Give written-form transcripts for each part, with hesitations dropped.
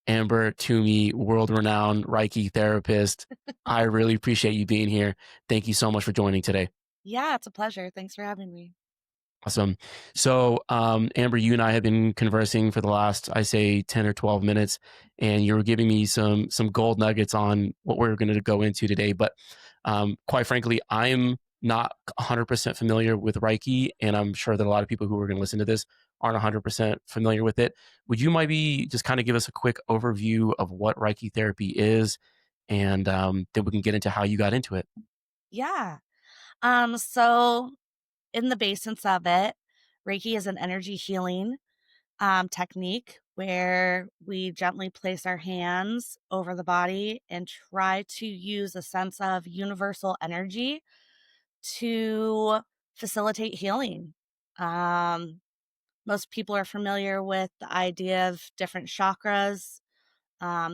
Amber Toomey, world-renowned Reiki therapist. I really appreciate you being here. Thank you so much for joining today. Yeah, it's a pleasure. Thanks for having me. Awesome. So, Amber, you and I have been conversing for the last, I say, 10 or 12 minutes, and you were giving me some gold nuggets on what we're going to go into today. But quite frankly, I'm not 100% familiar with Reiki, and I'm sure that a lot of people who are going to listen to this aren't 100% familiar with it. Would you maybe just kind of give us a quick overview of what Reiki therapy is, and then we can get into how you got into it? Yeah. So in the basics of it, Reiki is an energy healing technique where we gently place our hands over the body and try to use a sense of universal energy to facilitate healing. Um, Most people are familiar with the idea of different chakras.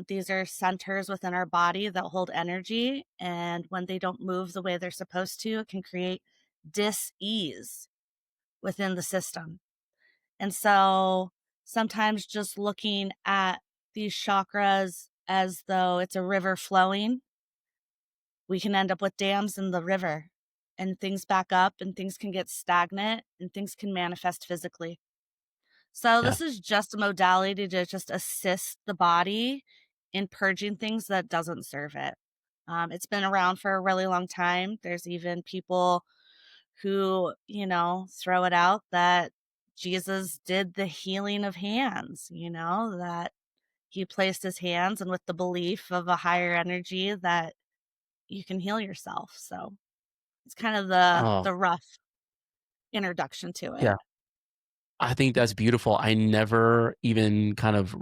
These are centers within our body that hold energy, and when they don't move the way they're supposed to, it can create dis-ease within the system. And so sometimes just looking at these chakras as though it's a river flowing, we can end up with dams in the river and things back up and things can get stagnant and things can manifest physically. So Yeah. this is just a modality to just assist the body in purging things that doesn't serve it. It's been around for a really long time. There's even people who, throw it out that Jesus did the healing of hands, that he placed his hands and with the belief of a higher energy that you can heal yourself. So it's kind of the Oh, the rough introduction to it. yeah. I think that's beautiful. I never even kind of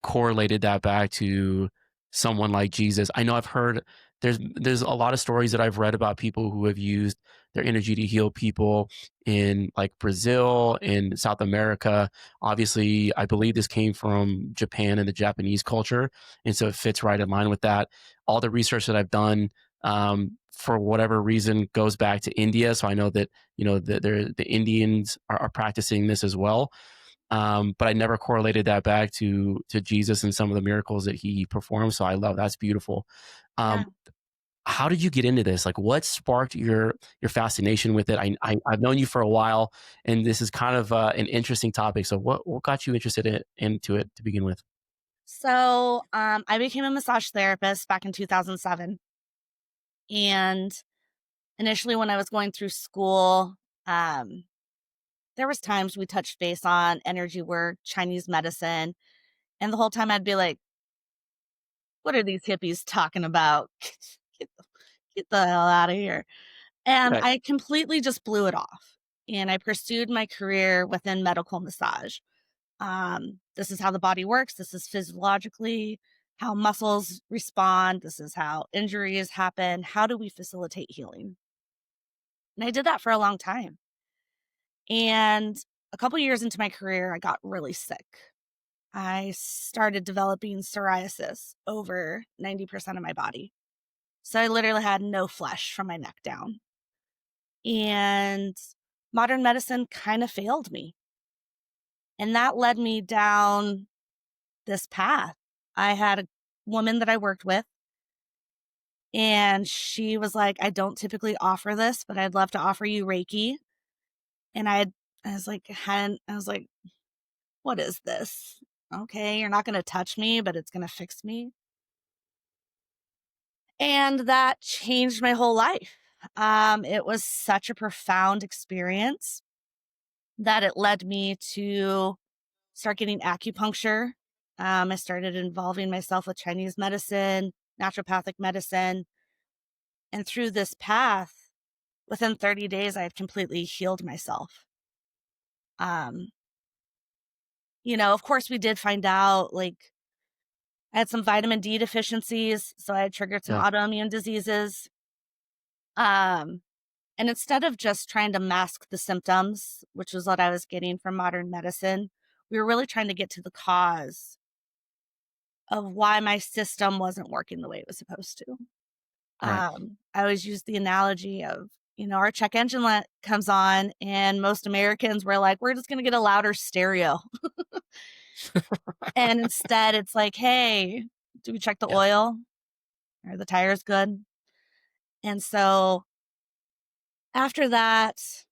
correlated that back to someone like Jesus. I know I've heard there's a lot of stories that I've read about people who have used their energy to heal people in like Brazil, in South America. Obviously, I believe this came from Japan and the Japanese culture, and so it fits right in line with that. All the research that I've done, for whatever reason, goes back to India. So I know that the Indians are practicing this as well, but I never correlated that back to Jesus and some of the miracles that he performed. So I love that's beautiful. Yeah. Um, how did you get into this? Like, what sparked your fascination with it? I've known you for a while, and this is kind of an interesting topic. So what got you interested into it to begin with? So I became a massage therapist back in 2007. And initially, when I was going through school, um, there was times we touched base on energy work, Chinese medicine, and the whole time I'd be like, "What are these hippies talking about? Get the, get the hell out of here!" And Right. I completely just blew it off. And I pursued my career within medical massage. This is how the body works. This is physiologically how muscles respond. This is how injuries happen. How do we facilitate healing? And I did that for a long time. And a couple years into my career, I got really sick. I started developing psoriasis over 90% of my body. So I literally had no flesh from my neck down. And modern medicine kind of failed me. And that led me down this path. I had a woman that I worked with, and she was like, I don't typically offer this, but I'd love to offer you Reiki. And I was like, what is this? Okay, you're not going to touch me, but it's going to fix me. And that changed my whole life. It was such a profound experience that it led me to start getting acupuncture. I started involving myself with Chinese medicine, naturopathic medicine. And through this path, within 30 days, I had completely healed myself. Um, of course, we did find out like I had some vitamin D deficiencies. So I had triggered some Yeah. autoimmune diseases. Um, and instead of just trying to mask the symptoms, which was what I was getting from modern medicine, we were really trying to get to the cause of why my system wasn't working the way it was supposed to. Right. I always use the analogy of, our check engine light comes on and most Americans were like, we're just going to get a louder stereo. And instead, it's like, "Hey, do we check the Yeah. oil? Are the tires good?" And so after that,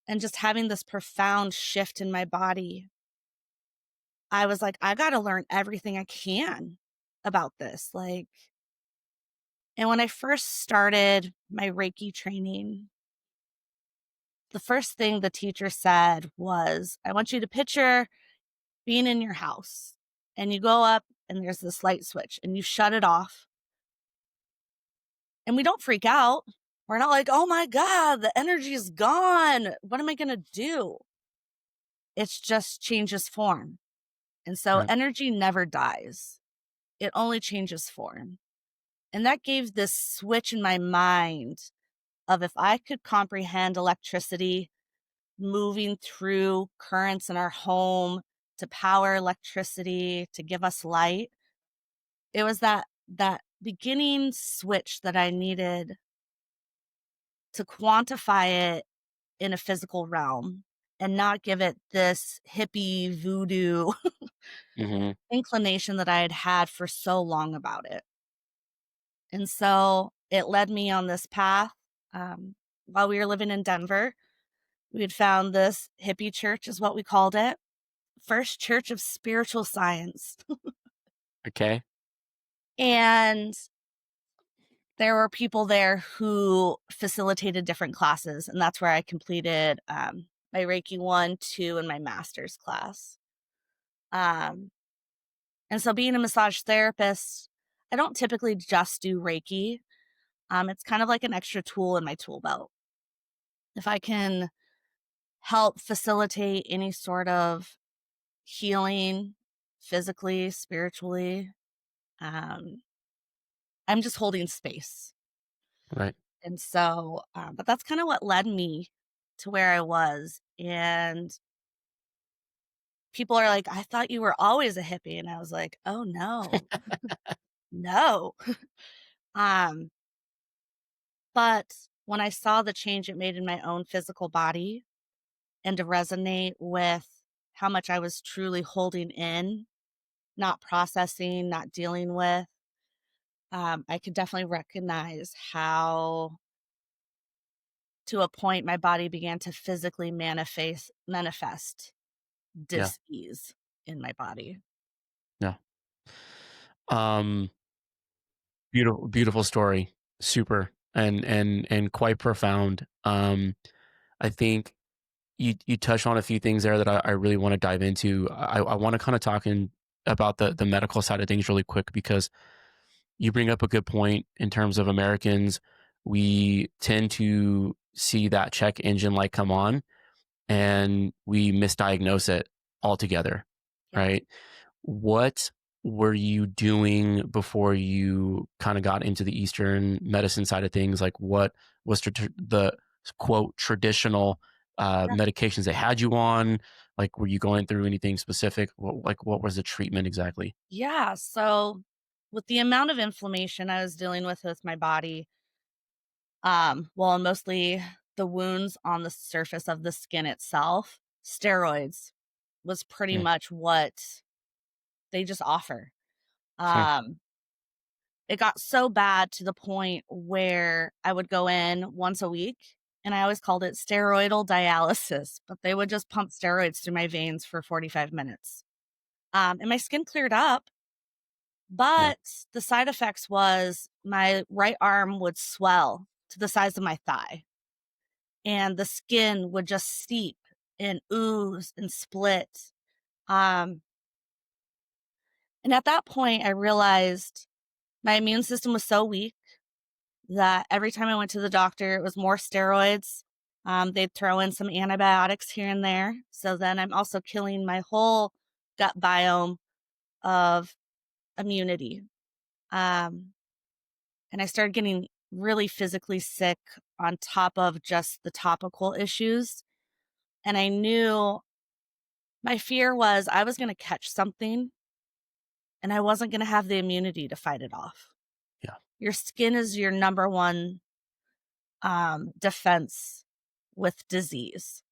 and just having this profound shift in my body, I was like, "I gotta learn everything I can about this." Like, and when I first started my Reiki training, the first thing the teacher said was, "I want you to picture being in your house, and you go up and there's this light switch and you shut it off." And we don't freak out. We're not like, "Oh my god, the energy is gone. What am I gonna do?" It's just changes form. And so Right. energy never dies. It only changes form. And that gave this switch in my mind of if I could comprehend electricity moving through currents in our home to power electricity, to give us light, it was that beginning switch that I needed to quantify it in a physical realm and not give it this hippie voodoo Mhm. inclination that I had had for so long about it. And so it led me on this path. Um, while we were living in Denver, we had found this hippie church, is what we called it. First Church of Spiritual Science. Okay. And there were people there who facilitated different classes. And that's where I completed my Reiki 1, 2, and my master's class. Um, and so being a massage therapist, I don't typically just do Reiki. It's kind of like an extra tool in my tool belt. If I can help facilitate any sort of healing physically, spiritually, um, I'm just holding space. Right. And so, but that's kind of what led me to where I was. And people are like, "I thought you were always a hippie." And I was like, "Oh no, no." um, but when I saw the change it made in my own physical body and to resonate with how much I was truly holding in, not processing, not dealing with, I could definitely recognize how, to a point, my body began to physically manifest Yeah. dis-ease in my body. Yeah. Um, beautiful story. Super. And quite profound. I think you touched on a few things there that I really want to dive into. I want to kind of talk about the medical side of things really quick because you bring up a good point in terms of Americans. We tend to see that check engine light come on and we misdiagnose it altogether, Yeah. right? What were you doing before you kind of got into the Eastern medicine side of things? Like, what was the quote traditional Yeah. medications they had you on? Like, were you going through anything specific? What was the treatment exactly? Yeah. So, with the amount of inflammation I was dealing with my body, well, mostly the wounds on the surface of the skin itself, steroids was pretty Yeah, much what they just offer. sure. Um, it got so bad to the point where I would go in once a week, and I always called it steroidal dialysis, but they would just pump steroids through my veins for 45 minutes. And my skin cleared up, Yeah, but the side effects was my right arm would swell to the size of my thigh, and the skin would just steep and ooze and split. Um, and at that point, I realized my immune system was so weak that every time I went to the doctor, it was more steroids. They'd throw in some antibiotics here and there. So then I'm also killing my whole gut biome of immunity. Um, and I started getting really physically sick on top of just the topical issues. And I knew my fear was I was going to catch something and I wasn't going to have the immunity to fight it off. yeah, Your skin is your number one defense with disease.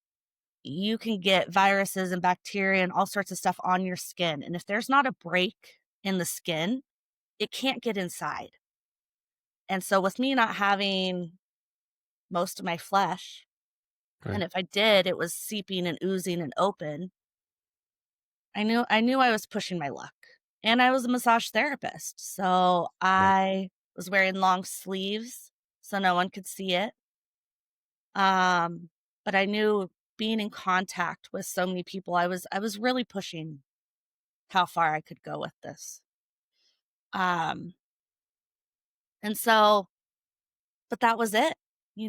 you can get viruses and bacteria and all sorts of stuff on your skin. And if there's not a break in the skin, it can't get inside. And so, with me not having most of my flesh, Right. and if I did, it was seeping and oozing and open, I knew I was pushing my luck. And I was a massage therapist. So Right. I was wearing long sleeves so no one could see it. Um, but I knew being in contact with so many people, I was really pushing how far I could go with this. Um, and so, but that was it.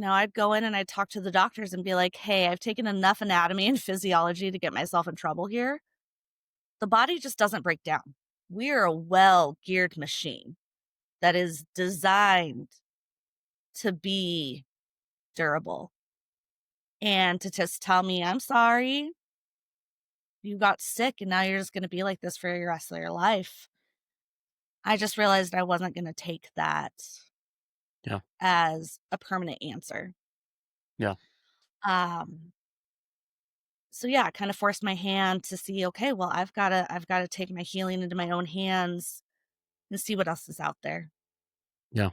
I'd go in and I'd talk to the doctors and be like, "Hey, I've taken enough anatomy and physiology to get myself in trouble here. The body just doesn't break down. We are a well-geared machine that is designed to be durable." And to just tell me, "I'm sorry, you got sick and now you're just going to be like this for the rest of your life." I just realized I wasn't going to take that Yeah. as a permanent answer. Yeah. Um, so yeah, it kind of forced my hand to see, okay, well, I've got to take my healing into my own hands and see what else is out there. Yeah.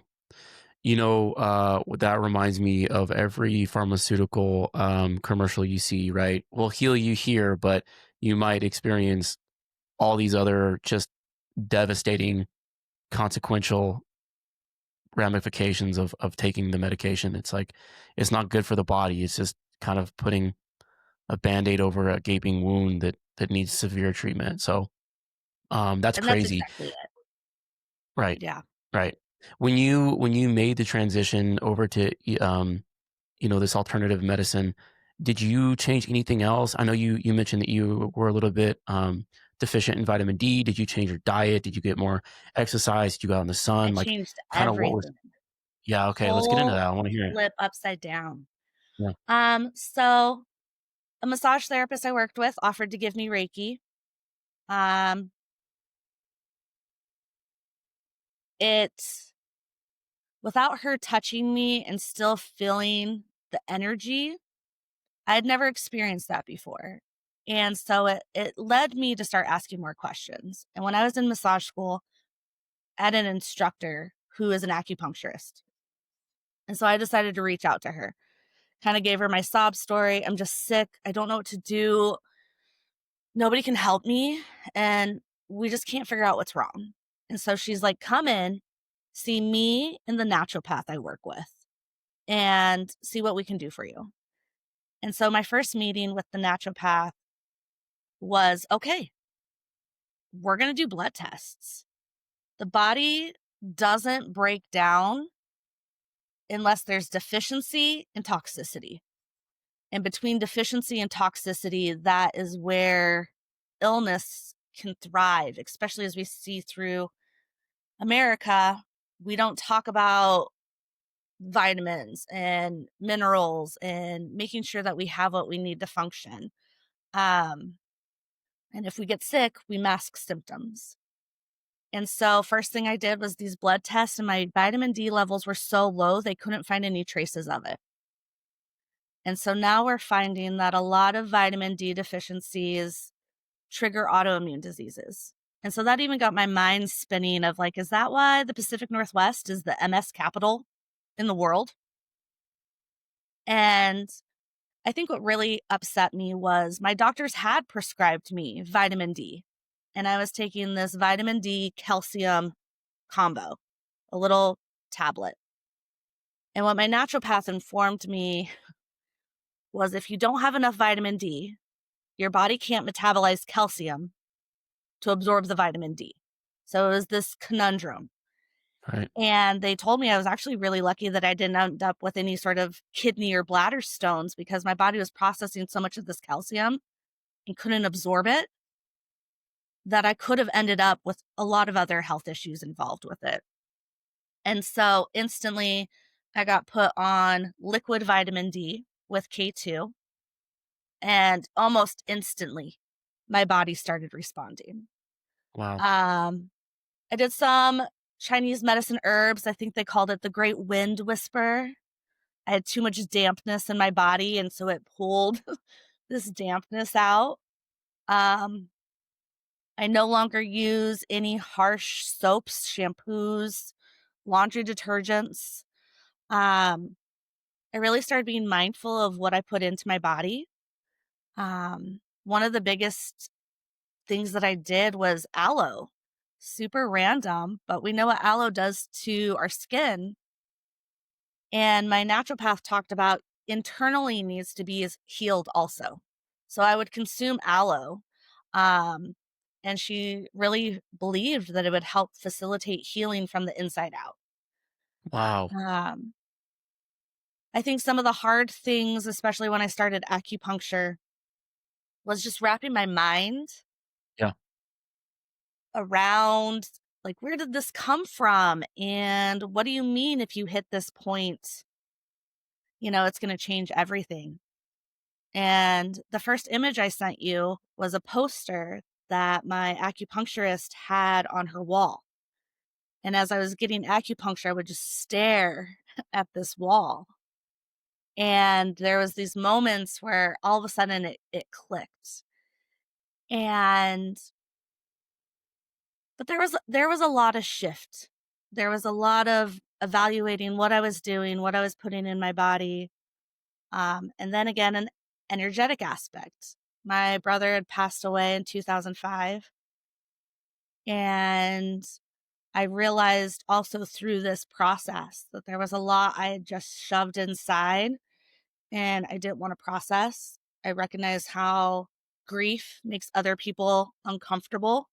That reminds me of every pharmaceutical commercial you see, right? We'll heal you here, but you might experience all these other just devastating, consequential ramifications of taking the medication. It's like, it's not good for the body. It's just kind of putting a band-aid over a gaping wound that needs severe treatment. So that's And that's crazy. exactly it. Right. Yeah. Right. When you made the transition over to this alternative medicine, did you change anything else? I know you mentioned that you were a little bit deficient in vitamin D. Did you change your diet? Did you get more exercise? Did you go out in the I sun? Like, changed kind of what was? everything. Yeah. Okay. Let's get into Whole that. I want to hear it. flip upside down. Yeah. So a massage therapist I worked with offered to give me Reiki. Um, it Without her touching me and still feeling the energy, I had never experienced that before. And so it led me to start asking more questions. And when I was in massage school, I had an instructor who is an acupuncturist. And so I decided to reach out to her. Kind of gave her my sob story. I'm just sick. I don't know what to do. Nobody can help me. And we just can't figure out what's wrong. And so she's like, "Come in, see me and the naturopath I work with, and see what we can do for you." And so my first meeting with the naturopath was, okay, we're going to do blood tests. The body doesn't break down unless there's deficiency and toxicity. And between deficiency and toxicity, that is where illness can thrive, especially as we see through America. We don't talk about vitamins and minerals and making sure that we have what we need to function. Um, and if we get sick, we mask symptoms. And so, first thing I did was these blood tests, and my vitamin D levels were so low, they couldn't find any traces of it. And so now we're finding that a lot of vitamin D deficiencies trigger autoimmune diseases. And so that even got my mind spinning of like, is that why the Pacific Northwest is the MS capital in the world? And I think what really upset me was my doctors had prescribed me vitamin D, and I was taking this vitamin D calcium combo, a little tablet. And what my naturopath informed me was if you don't have enough vitamin D, your body can't metabolize calcium to absorb the vitamin D. So it was this conundrum. Right. And they told me I was actually really lucky that I didn't end up with any sort of kidney or bladder stones because my body was processing so much of this calcium and couldn't absorb it that I could have ended up with a lot of other health issues involved with it. And so instantly I got put on liquid vitamin D with K2, and almost instantly my body started responding. Wow. Um, I did some Chinese medicine herbs. I think they called it the Great Wind Whisper. I had too much dampness in my body, and so it pulled this dampness out. Um, I no longer use any harsh soaps, shampoos, laundry detergents. Um, I really started being mindful of what I put into my body. One of the biggest things that I did was aloe. Super random, but we know what aloe does to our skin. And my naturopath talked about internally needs to be is healed also. So I would consume aloe. Um, and she really believed that it would help facilitate healing from the inside out. Wow. Um, I think some of the hard things, especially when I started acupuncture, was just wrapping my mind Yeah. around like, where did this come from? And what do you mean if you hit this point, it's going to change everything? And the first image I sent you was a poster that my acupuncturist had on her wall. And as I was getting acupuncture, I would just stare at this wall. And there was these moments where all of a sudden it clicked. And but there was a lot of shift. There was a lot of evaluating what I was doing, what I was putting in my body. And then again, an energetic aspect. My brother had passed away in 2005. And I realized also through this process that there was a lot I had just shoved inside and I didn't want to process. I recognized how grief makes other people uncomfortable.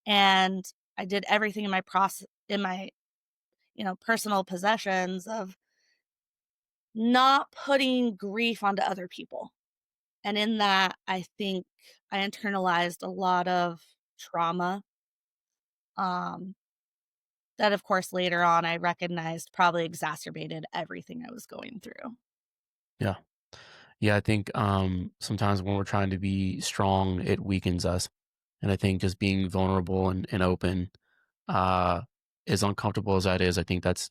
And I did everything in my process, in my, personal possessions of not putting grief onto other people. And in that, I think I internalized a lot of trauma, um, that, of course, later on I recognized probably exacerbated everything I was going through. Yeah. Yeah, I think, sometimes when we're trying to be strong, it weakens us, and I think just being vulnerable and open, uh, as uncomfortable as that is, I think that's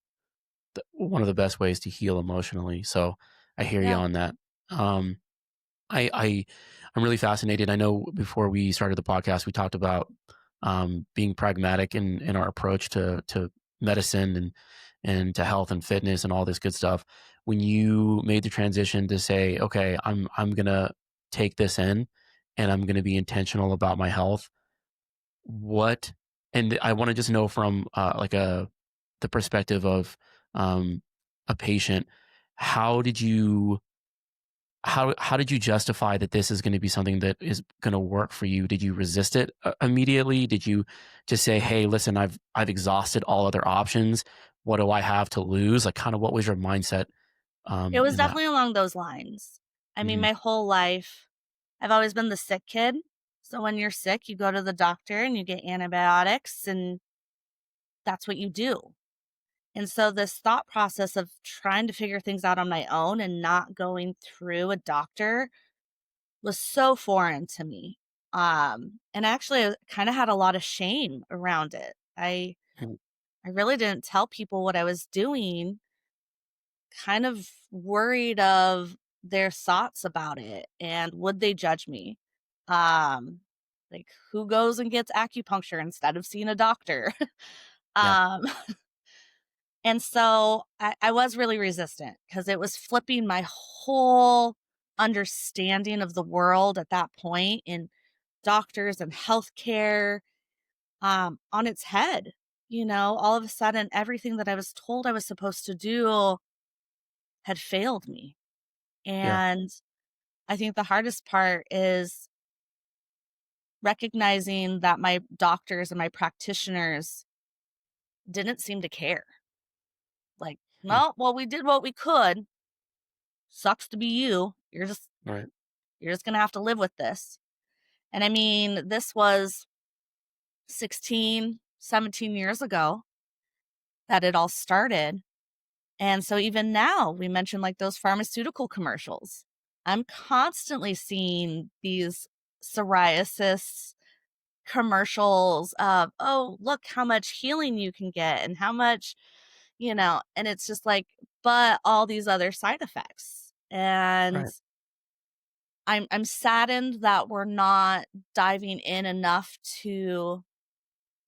one of the best ways to heal emotionally, so I hear you Yeah. on that. Um, I I'm really fascinated. I know before we started the podcast, we talked about being pragmatic in our approach to medicine and to health and fitness and all this good stuff. When you made the transition to say, okay, I'm gonna take this in and I'm gonna be intentional about my health. What and I want to just know from like a the perspective of um, a patient, how did you how did you justify that this is gonna be something that is gonna work for you? Did you resist it, immediately? Did you just say, "Hey, listen, I've exhausted all other options. What do I have to lose?" Like, kinda what was your mindset, It was in that? definitely along those lines. I mean, Mhm. my whole life, I've always been the sick kid. So when you're sick, you go to the doctor and you get antibiotics, and that's what you do. And so this thought process of trying to figure things out on my own and not going through a doctor was so foreign to me. And actually I kind of had a lot of shame around it. Mhm. I really didn't tell people what I was doing, kind of worried of their thoughts about it and would they judge me? Um, like, who goes and gets acupuncture instead of seeing a doctor? Yeah, um, and so I was really resistant because it was flipping my whole understanding of the world at that point in doctors and healthcare, on its head. All of a sudden, everything that I was told I was supposed to do had failed me. yeah, And I think the hardest part is recognizing that my doctors and my practitioners didn't seem to care. Like, mm, no, well, we did what we could. Sucks to be you. right, You're just gonna have to live with this. And I mean, this was 16, 17 years ago that it all started. And so even now, we mentioned like those pharmaceutical commercials. I'm constantly seeing these psoriasis commercials of, "Oh, look how much healing you can get and how much," and it's just like, but all these other side effects. And right. I'm saddened that we're not diving in enough to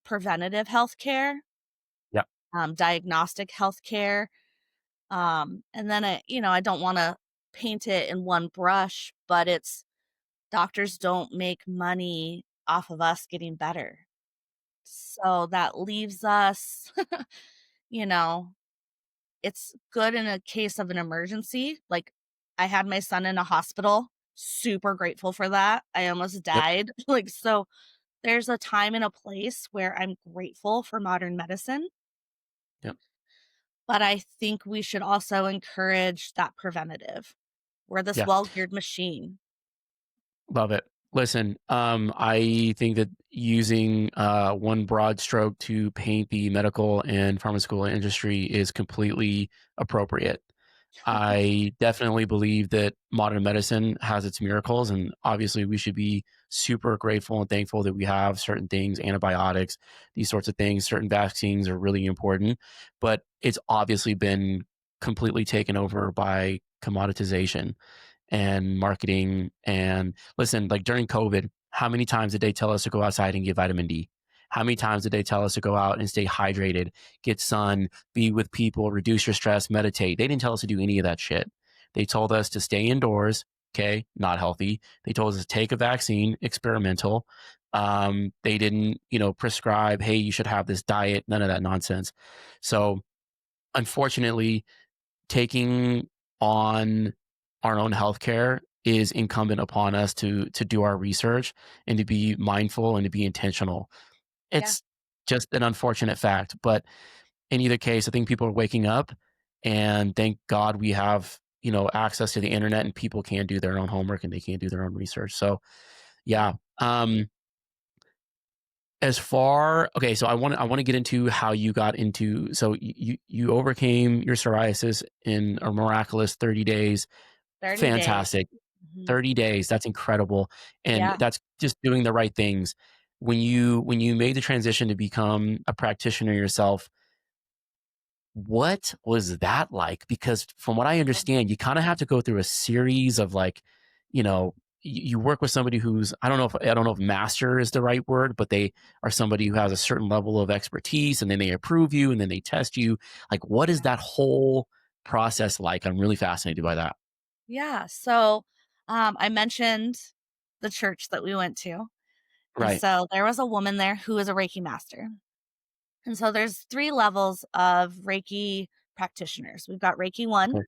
preventative healthcare, Yeah. diagnostic healthcare. And then I don't want to paint it in one brush, but it's doctors don't make money off of us getting better. So that leaves us, you know, it's good in a case of an emergency. Like, I had my son in a hospital, super grateful for that. I almost Yep. died. Like, so there's a time and a place where I'm grateful for modern medicine, Yep. but I think we should also encourage that preventative. We're this Yeah. well-geared machine. Love it. Listen, I think that using one broad stroke to paint the medical and pharmaceutical industry is completely appropriate. I definitely believe that modern medicine has its miracles, and obviously, we should be super grateful and thankful that we have certain things, antibiotics, these sorts of things. Certain vaccines are really important, but it's obviously been completely taken over by commoditization and marketing. And listen, like during COVID, how many times did they tell us to go outside and get vitamin D? How many times did they tell us to go out and stay hydrated, get sun, be with people, reduce your stress, meditate? They didn't tell us to do any of that shit. They told us to stay indoors, okay, not healthy. They told us to take a vaccine, experimental. They didn't, prescribe, hey, you should have this diet, none of that nonsense. So, unfortunately, taking on our own healthcare is incumbent upon us to do our research and to be mindful and to be intentional. Yeah. It's just an unfortunate fact, but in either case, I think people are waking up, and thank God we have, access to the internet, and people can do their own homework and they can do their own research. So, Yeah. yeah. As far okay, so I want to get into how you got into, so you overcame your psoriasis in a miraculous 30 days. 30 days. Fantastic. Mhm. 30 days, that's incredible, and Yeah. that's just doing the right things. When you made the transition to become a practitioner yourself, what was that like? Because from what I understand, you kinda have to go through a series of, like, you work with somebody who's, I don't know if master is the right word, but they are somebody who has a certain level of expertise, and then they approve you, and then they test you. Like, what is Yeah. that whole process like? I'm really fascinated by that. Yeah. So, I mentioned the church that we went to. And Right. so there was a woman there who is a Reiki master. And so there's 3 levels of Reiki practitioners. We've got Reiki 1, Okay.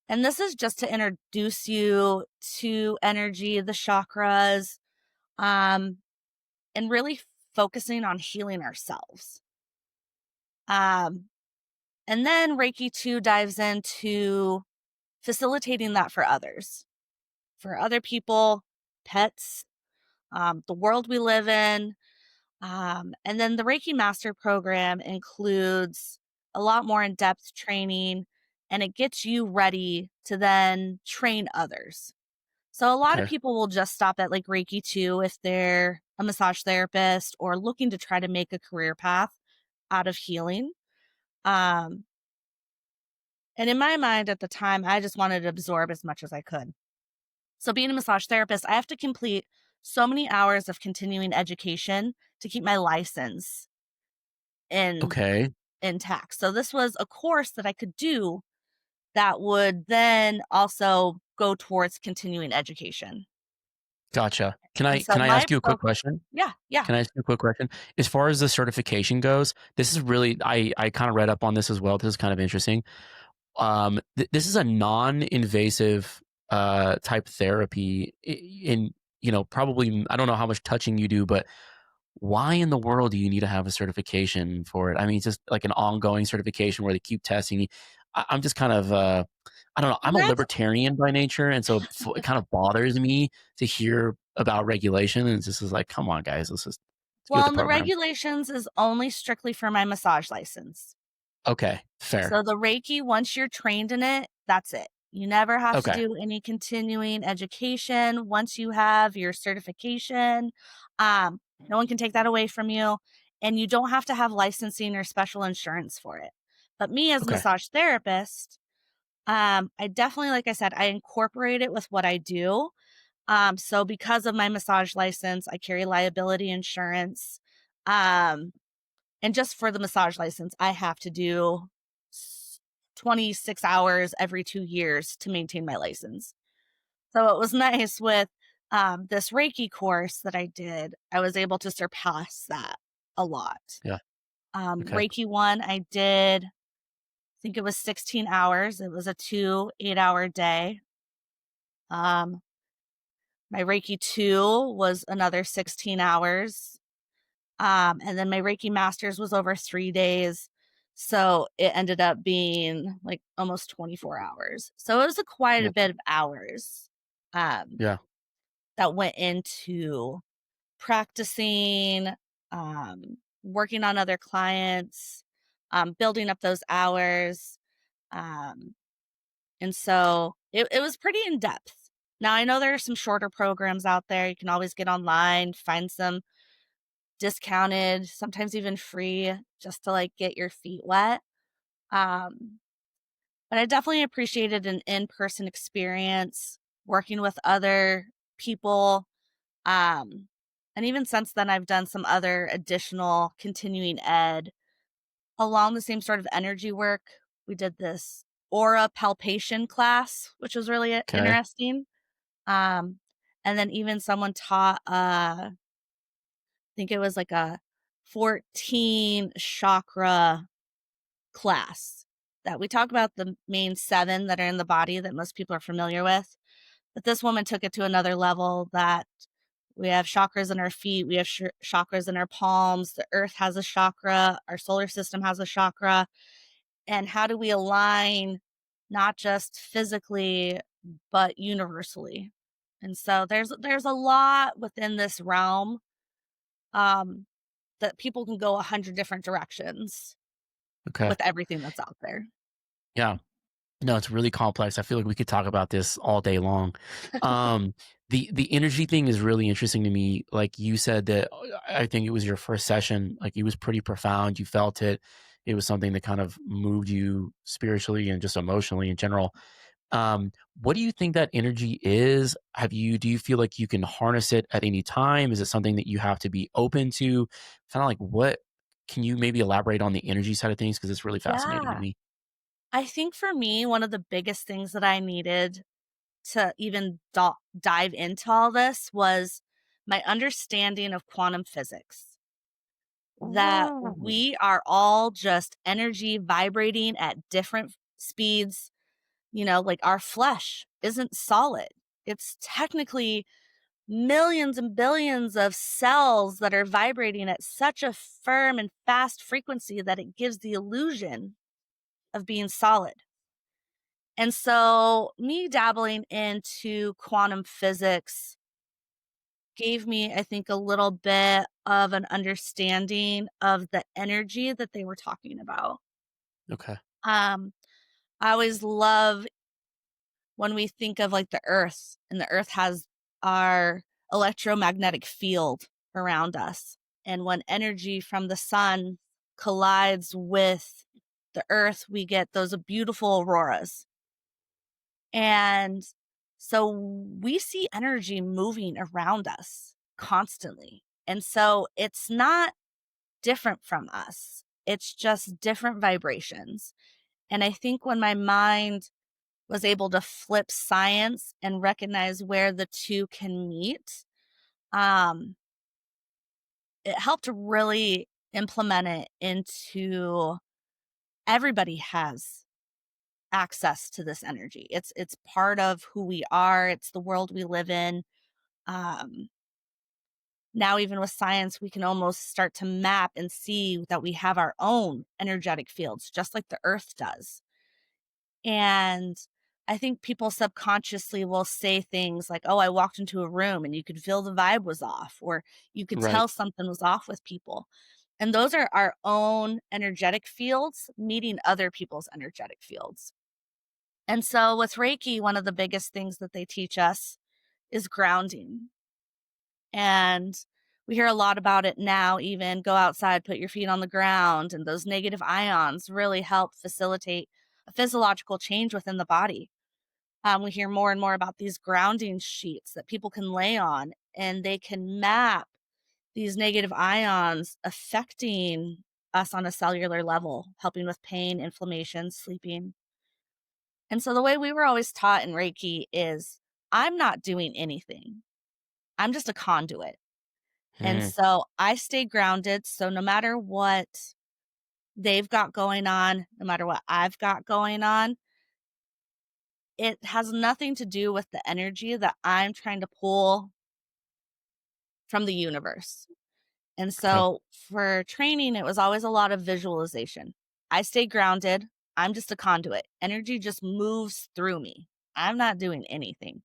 and this is just to introduce you to energy, the chakras, um, and really focusing on healing ourselves. Um, and then Reiki 2 dives into facilitating that for other people, pets, the world we live in. And then the Reiki Master program includes a lot more in depth training, and it gets you ready to then train others. So a lot of Okay. people will just stop at like Reiki 2 if they're a massage therapist or looking to try to make a career path out of healing. Um, and in my mind at the time, I just wanted to absorb as much as I could. So being a massage therapist, I have to complete so many hours of continuing education to keep my license in Okay. intact. So this was a course that I could do that would then also go towards continuing education. Gotcha. Can And I so can I my ask you a quick program. question? Yeah, yeah. Can I ask you a quick question? As far as the certification goes, this is really, I kinda read up on this as well. This is kind of interesting. This is a non-invasive, type therapy, in, probably, I don't know how much touching you do, but why in the world do you need to have a certification for it? I mean, it's just like an ongoing certification where they keep testing you. I'm just kind of, I don't know. And I'm a that's libertarian by nature, and so it kind of bothers me to hear about regulation. And it's just is like, come on, guys, let's get with well, the and the program. regulations is only strictly for my massage license. Okay, fair. So the Reiki, once you're trained in it, that's it. You never have to Okay, do any continuing education once you have your certification. Um, no one can take that away from you, and you don't have to have licensing or special insurance for it. But me as a okay, massage therapist, I definitely, like I said, I incorporate it with what I do. So because of my massage license, I carry liability insurance. Um, and just for the massage license, I have to do s 26 hours every 2 years to maintain my license. So it was nice with, this Reiki course that I did, I was able to surpass that a lot. Yeah. Okay. Reiki 1, I did, I think it was 16 hours. It was a 2 8-hour day. Um, my Reiki 2 was another 16 hours. And then my Reiki Masters was over 3 days. So it ended up being like almost 24 hours. So it was a quite a Yep. bit of hours um, Yeah. that went into practicing, working on other clients, building up those hours. Um, and so it was pretty in depth. Now I know there are some shorter programs out there. You can always get online, find some discounted, sometimes even free, just to like get your feet wet. Um, but I definitely appreciated an in-person experience working with other people. Um, and even since then, I've done some other additional continuing ed along the same sort of energy work. We did this aura palpation class, which was really Okay. interesting. Um, and then even someone taught, think it was like a 14 chakra class that we talk about the main 7 that are in the body that most people are familiar with. But this woman took it to another level that we have chakras in our feet, we have chakras in our palms, the earth has a chakra, our solar system has a chakra. And how do we align not just physically, but universally? And so there's a lot within this realm. Um, that people can go 100 different directions Okay. with everything that's out there. Yeah. No, it's really complex. I feel like we could talk about this all day long. Um, the energy thing is really interesting to me. Like you said that I think it was your first session, like it was pretty profound. You felt it. It was something that kind of moved you spiritually and just emotionally in general. What do you think that energy is? Do you feel like you can harness it at any time? Is it something that you have to be open to? Kind of like what can you maybe elaborate on the energy side of things? Because it's really fascinating to Yeah. me. I think for me, one of the biggest things that I needed to even dive into all this was my understanding of quantum physics, that Oh. we are all just energy vibrating at different speeds. Like our flesh isn't solid. It's technically millions and billions of cells that are vibrating at such a firm and fast frequency that it gives the illusion of being solid. And so, me dabbling into quantum physics gave me, I think, a little bit of an understanding of the energy that they were talking about. Okay. Um, I always love when we think of like the earth, and the earth has our electromagnetic field around us. And when energy from the sun collides with the earth, we get those beautiful auroras. And so we see energy moving around us constantly. And so it's not different from us, it's just different vibrations. And I think when my mind was able to flip science and recognize where the two can meet, um, it helped to really implement it into everybody has access to this energy. It's part of who we are. It's the world we live in. Um, Now, even with science, we can almost start to map and see that we have our own energetic fields, just like the earth does. And I think people subconsciously will say things like, oh, I walked into a room and you could feel the vibe was off, or you could Right. tell something was off with people. And those are our own energetic fields meeting other people's energetic fields. And so with Reiki, one of the biggest things that they teach us is grounding. And we hear a lot about it now, even go outside, put your feet on the ground, and those negative ions really help facilitate a physiological change within the body. We hear more and more about these grounding sheets that people can lay on, and they can map these negative ions affecting us on a cellular level, helping with pain, inflammation, sleeping. And so the way we were always taught in Reiki is I'm not doing anything. I'm just a conduit. And Mm, so I stay grounded. So no matter what they've got going on, no matter what I've got going on, it has nothing to do with the energy that I'm trying to pull from the universe. And okay. so for training, it was always a lot of visualization. I stay grounded. I'm just a conduit. Energy just moves through me. I'm not doing anything.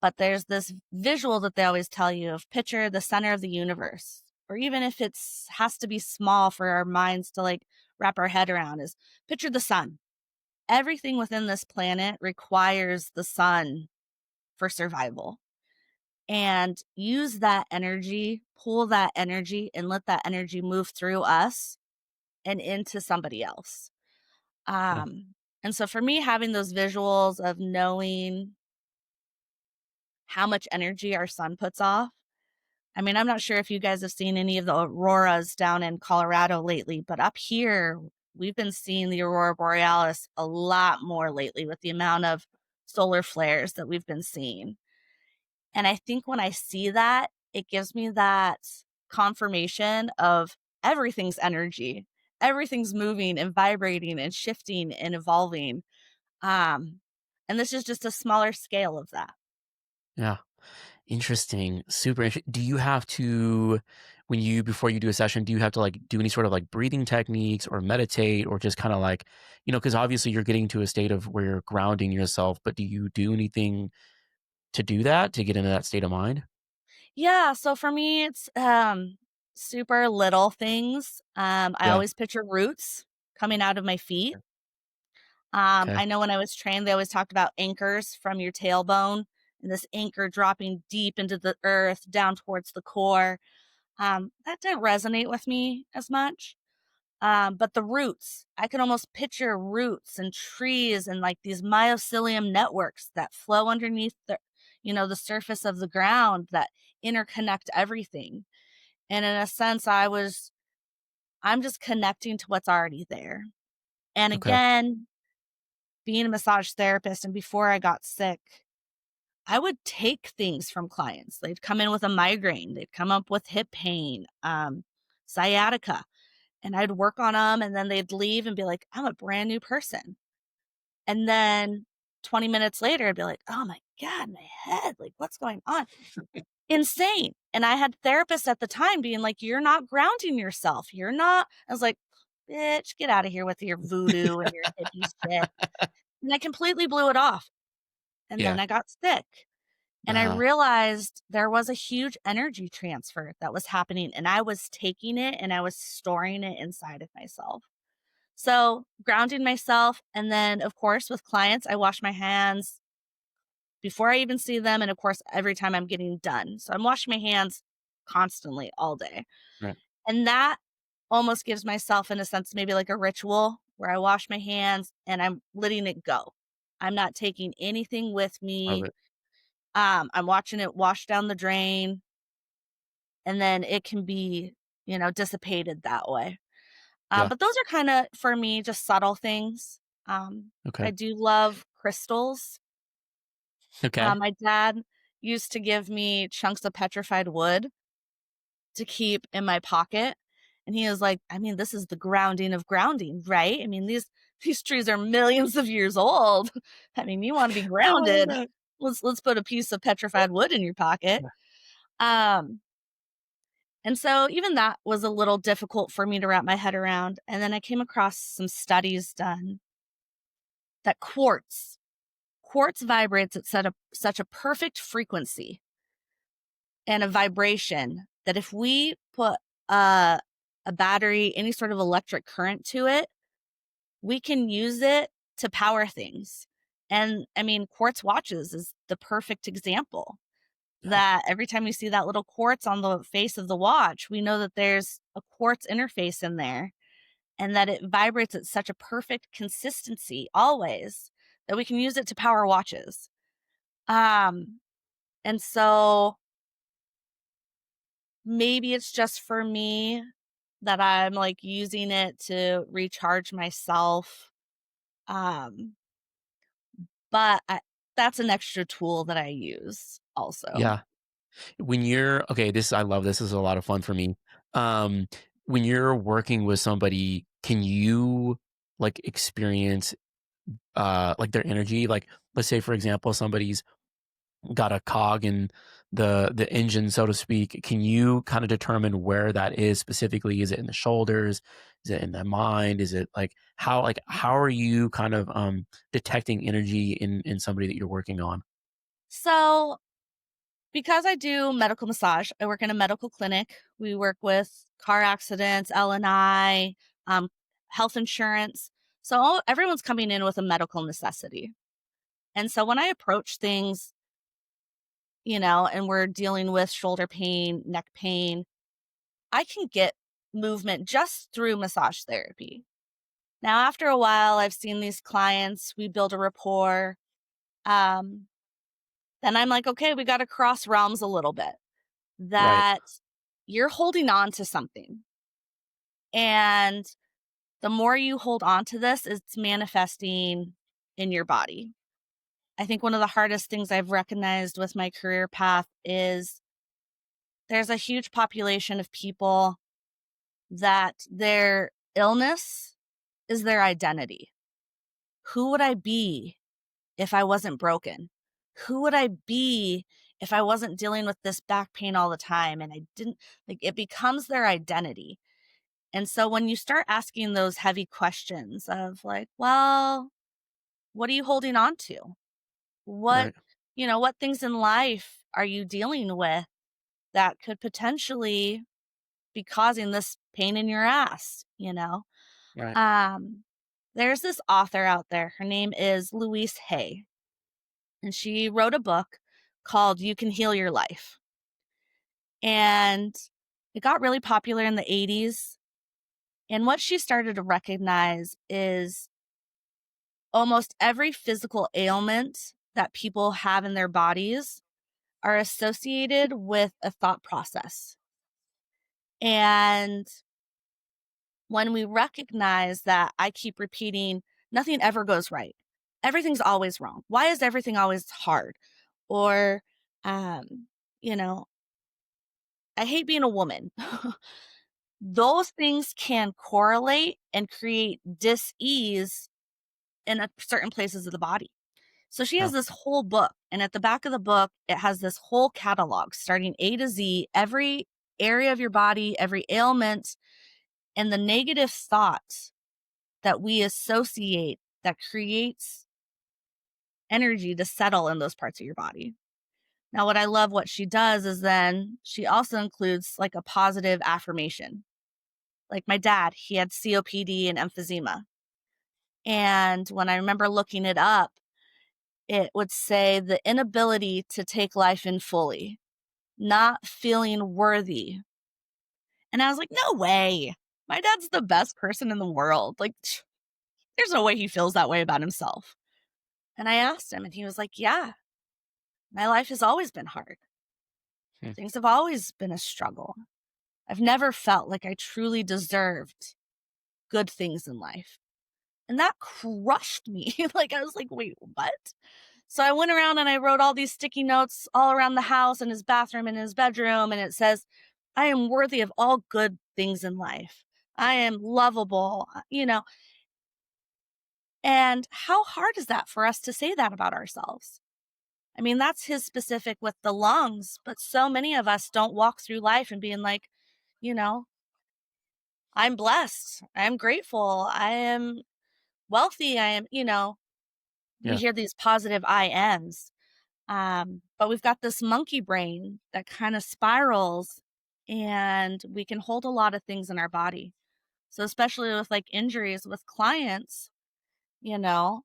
But there's this visual that they always tell you of picture the center of the universe. Or even if it's has to be small for our minds to like wrap our head around is picture the sun. Everything within this planet requires the sun for survival. And use that energy, pull that energy, and let that energy move through us and into somebody else. Okay. And so for me, having those visuals of knowing how much energy our sun puts off. I mean, I'm not sure if you guys have seen any of the auroras down in Colorado lately, but up here, we've been seeing the aurora borealis a lot more lately with the amount of solar flares that we've been seeing. And I think when I see that, it gives me that confirmation of everything's energy. Everything's moving and vibrating and shifting and evolving. Um, and this is just a smaller scale of that. Yeah. Interesting. Super interesting. Do you have to, when you, before you do a session, do you have to like do any sort of like breathing techniques or meditate or just kind of like, because obviously you're getting to a state of where you're grounding yourself, but do you do anything to do that, to get into that state of mind? Yeah, so for me, it's super little things. I Yeah. always picture roots coming out of my feet. Okay. I know when I was trained, they always talked about anchors from your tailbone and this anchor dropping deep into the earth down towards the core. That didn't resonate with me as much. But the roots, I could almost picture roots and trees and like these mycelium networks that flow underneath the surface of the ground that interconnect everything. And in a sense, I'm just connecting to what's already there. And Okay. again, being a massage therapist and before I got sick, I would take things from clients. They'd come in with a migraine, they'd come up with hip pain, sciatica, and I'd work on them and then they'd leave and be like, I'm a brand new person. And then 20 minutes later, I'd be like, oh my God, my head, like what's going on? Insane. And I had therapists at the time being like, "You're not grounding yourself. You're not." I was like, "Bitch, get out of here with your voodoo and your hippie shit." And I completely blew it off. And then Yeah. I got sick. And I Uh, realized there was a huge energy transfer that was happening, and I was taking it and I was storing it inside of myself. So, grounding myself, and then, of course, with clients, I wash my hands before I even see them, and of course, every time I'm getting done. So, I'm washing my hands constantly all day. right. And that almost gives myself, in a sense, maybe like a ritual where I wash my hands and I'm letting it go. I'm not taking anything with Love me. it. I'm watching it wash down the drain and then it can be, dissipated that way. Yeah. But those are kind of, for me, just subtle things. Okay. I do love crystals. Okay. My dad used to give me chunks of petrified wood to keep in my pocket. And he was like, I mean, this is the grounding of grounding, right? I mean, these trees are millions of years old. I mean, you want to be I love grounded. that. Let's put a piece of petrified wood in your pocket. Yeah. Um, and so even that was a little difficult for me to wrap my head around. And then I came across some studies done that quartz vibrates at such a perfect frequency and a vibration that if we put a, a battery, any sort of electric current to it, we can use it to power things. And I mean, quartz watches is the perfect example Yeah. that every time we see that little quartz on the face of the watch, we know that there's a quartz interface in there and that it vibrates at such a perfect consistency always that we can use it to power watches. Um, and so maybe it's just for me that I'm like using it to recharge myself. Um, but that's an extra tool that I use also. Yeah. When you're okay, this I love this is a lot of fun for me. Um, when you're working with somebody, can you like experience like their energy? Like let's say for example, somebody's got a cog in the engine, so to speak. Can you kind of determine where that is specifically? Is it in the shoulders? Is it in the mind? Is it like how are you kind of detecting energy in somebody that you're working on? So because I do medical massage, I work in a medical clinic. We work with car accidents, L&I, um, health insurance. So everyone's coming in with a medical necessity. And so when I approach things, and we're dealing with shoulder pain, neck pain, I can get movement just through massage therapy. Now, after a while, I've seen these clients, we build a rapport. Um, then I'm like, okay, we got to cross realms a little bit. Right, That you're holding on to something. And the more you hold on to this, it's manifesting in your body. I think one of the hardest things I've recognized with my career path is there's a huge population of people that their illness is their identity. Who would I be if I wasn't broken? Who would I be if I wasn't dealing with this back pain all the time? And I didn't like it becomes their identity. And so when you start asking those heavy questions of like, well, what are you holding on to? What, right, what things in life are you dealing with that could potentially be causing this pain in your ass? right. Um, there's this author out there. Her name is Louise Hay, and she wrote a book called You Can Heal Your Life. And it got really popular in the 80s. And what she started to recognize is almost every physical ailment that people have in their bodies are associated with a thought process. And when we recognize that I keep repeating, nothing ever goes right, everything's always wrong. Why is everything always hard? Or, um, you know, I hate being a woman. Those things can correlate and create dis-ease in certain places of the body. So she Yeah, has this whole book, and at the back of the book, it has this whole catalog starting A to Z, every area of your body, every ailment, and the negative thought that we associate that creates energy to settle in those parts of your body. Now, what I love what she does is then she also includes like a positive affirmation. Like my dad, he had COPD and emphysema. And when I remember looking it up, it would say the inability to take life in fully, not feeling worthy. And I was like, no way. My dad's the best person in the world. Like, there's no way he feels that way about himself. And I asked him, and he was like, yeah, my life has always been hard. hmm, Things have always been a struggle. I've never felt like I truly deserved good things in life. And that crushed me. Like, I was like, wait, what? So I went around and I wrote all these sticky notes all around the house, in his bathroom, in his bedroom. And it says, I am worthy of all good things in life. I am lovable, And how hard is that for us to say that about ourselves? I mean, that's his specific with the lungs, but so many of us don't walk through life and being like, you know, I'm blessed. I'm grateful. I am wealthy. We yeah, hear these positive I ams. But we've got this monkey brain that kind of spirals and we can hold a lot of things in our body. So especially with like injuries with clients, you know,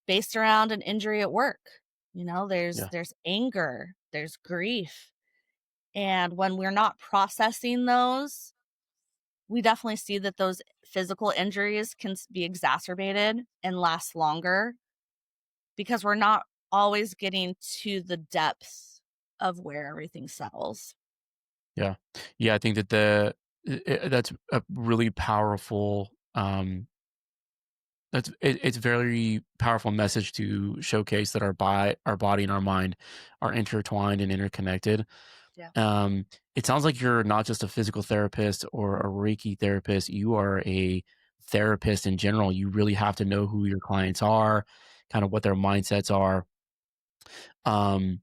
based around an injury at work, there's yeah, there's anger, there's grief. And when we're not processing those, we definitely see that those physical injuries can be exacerbated and last longer. because we're not always getting to the depths of where everything settles. Yeah. Yeah, I think that that's a really powerful, it's very powerful message to showcase that our body and our mind are intertwined and interconnected. Yeah. It sounds like you're not just a physical therapist or a Reiki therapist, you are a therapist in general. You really have to know who your clients are, kind of what their mindsets are. Um,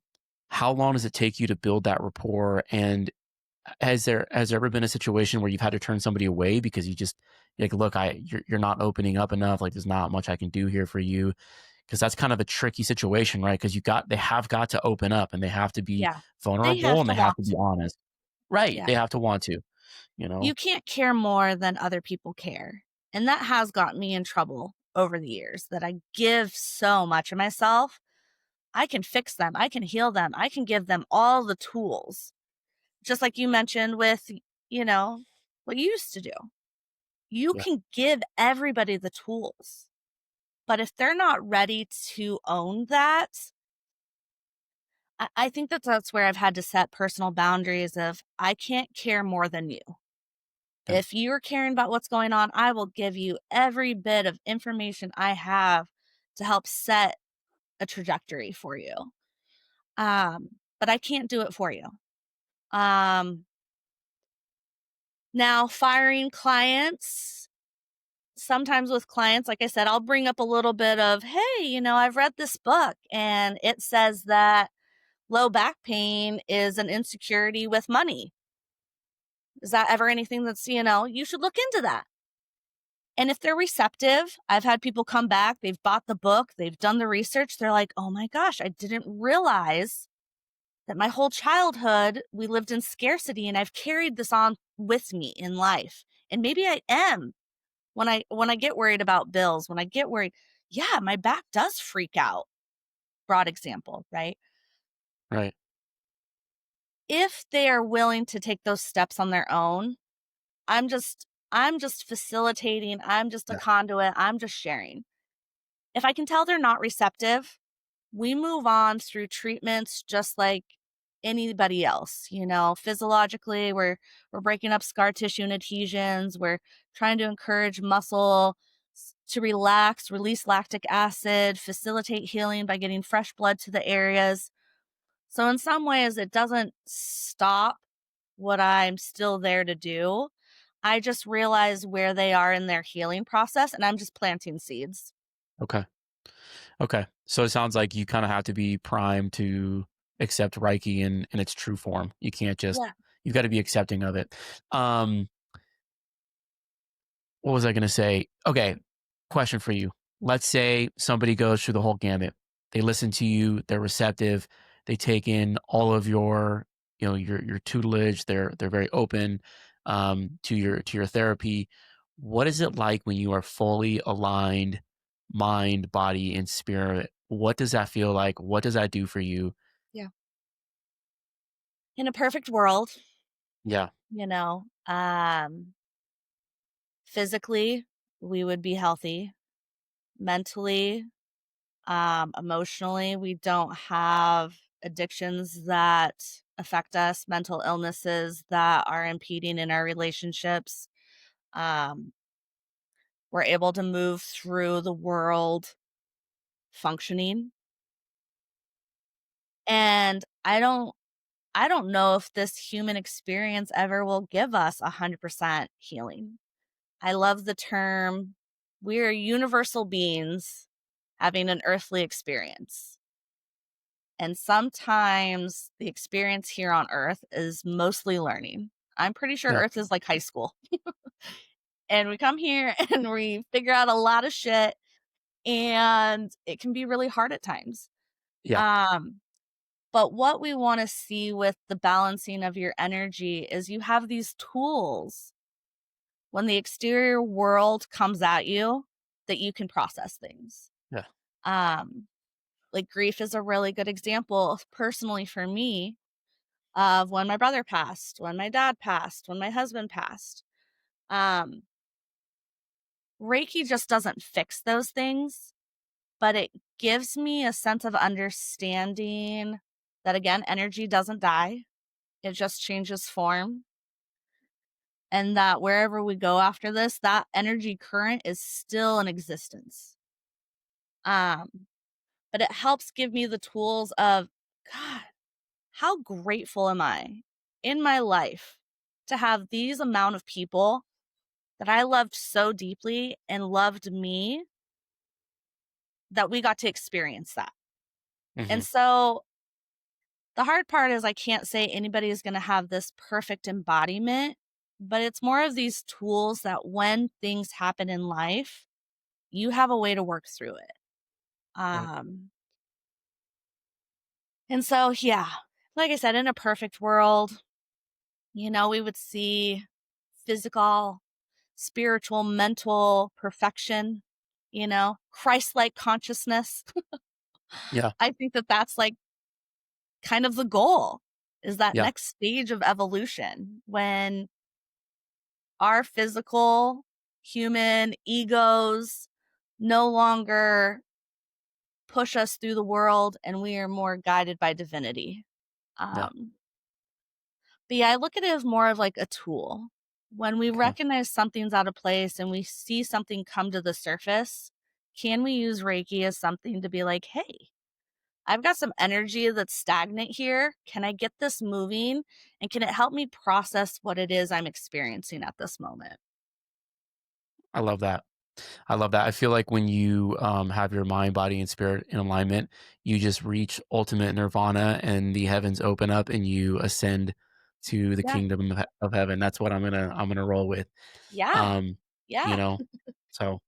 how long does it take you to build that rapport? And has there ever been a situation where you've had to turn somebody away because you're like, look, you're not opening up enough. Like, there's not much I can do here for you, because that's kind of a tricky situation, right? Because they have got to open up and they have to be Yeah. They vulnerable have and to they have want to be to. honest, right? Yeah. They have to want to, you You know. can't care more than other people care. And that has gotten me in trouble over the years that I give so much of myself. I can fix them. I can heal them. I can give them all the tools. Just like you mentioned with, you know, what you used to do. You Yeah. can give everybody the tools. But if they're not ready to own that, I think that that's where I've had to set personal boundaries of I can't care more than you. Yeah. If you're caring about what's going on, I will give you every bit of information I have to help set a trajectory for you. But I can't do it for you. Um, Now firing clients, sometimes with clients, like I said, I'll bring up a little bit of, hey, I've read this book and it says that low back pain is an insecurity with money. Is that ever anything that's, you should look into that? And if they're receptive, I've had people come back, they've bought the book, they've done the research. They're like, oh my gosh, I didn't realize that my whole childhood we lived in scarcity and I've carried this on with me in life. And maybe I am when I get worried about bills, when I get worried, yeah, my back does freak out. Broad example, right? Right. If they are willing to take those steps on their own, I'm just facilitating, I'm just a Yeah. conduit, I'm just sharing. If I can tell they're not receptive, we move on through treatments just like anybody else. Physiologically, we're breaking up scar tissue and adhesions, we're trying to encourage muscle to relax, release lactic acid, facilitate healing by getting fresh blood to the areas. So in some ways it doesn't stop what I'm still there to do. I just realize where they are in their healing process and I'm just planting seeds. Okay. Okay. So it sounds like you kind of have to be primed to accept Reiki in its true form. You can't just, Yeah. you've got to be accepting of it. Um, what was I going to say? Okay. Question for you. Let's say somebody goes through the whole gamut. They listen to you, they're receptive, they take in all of your tutelage, they're very open to your therapy. What is it like when you are fully aligned, mind, body, and spirit? What does that feel like? What does that do for you? Yeah. In a perfect world, Yeah. you know, physically, we would be healthy. Mentally, emotionally, we don't have addictions that affect us, mental illnesses that are impeding in our relationships. Um, we're able to move through the world functioning. And I don't know if this human experience ever will give us 100% healing. I love the term, we're universal beings having an earthly experience. And sometimes the experience here on earth is mostly learning. I'm pretty sure Yeah. earth is like high school. And we come here and we figure out a lot of shit and it can be really hard at times. Yeah. Um but what we want to see with the balancing of your energy is you have these tools when the exterior world comes at you that you can process things. Yeah. Um, like grief is a really good example personally for me of when my brother passed, when my dad passed, when my husband passed. Um, Reiki just doesn't fix those things, but it gives me a sense of understanding that, again, energy doesn't die, it just changes form, and that wherever we go after this, that energy current is still in existence. Um, but it helps give me the tools of, God, how grateful am I in my life to have these amount of people that I loved so deeply and loved me, that we got to experience that. And Hmm. so the hard part is I can't say anybody is going to have this perfect embodiment, but it's more of these tools that when things happen in life, you have a way to work through it. Right. Um, and so, yeah, like I said, in a perfect world, we would see physical, spiritual, mental perfection, Christ like consciousness. Yeah. I think that that's like kind of the goal, is that Yeah. next stage of evolution when our physical human egos no longer push us through the world and we are more guided by divinity. Yeah. Um, but yeah, I look at it as more of like a tool. When we Okay. recognize something's out of place and we see something come to the surface, can we use Reiki as something to be like, hey, I've got some energy that's stagnant here. Can I get this moving? And can it help me process what it is I'm experiencing at this moment? I love that. I love that. I feel like when you have your mind, body, and spirit in alignment, you just reach ultimate nirvana, and the heavens open up, and you ascend to the Yeah. kingdom of heaven. That's what I'm gonna roll with. Yeah. Um, you Yeah. know, so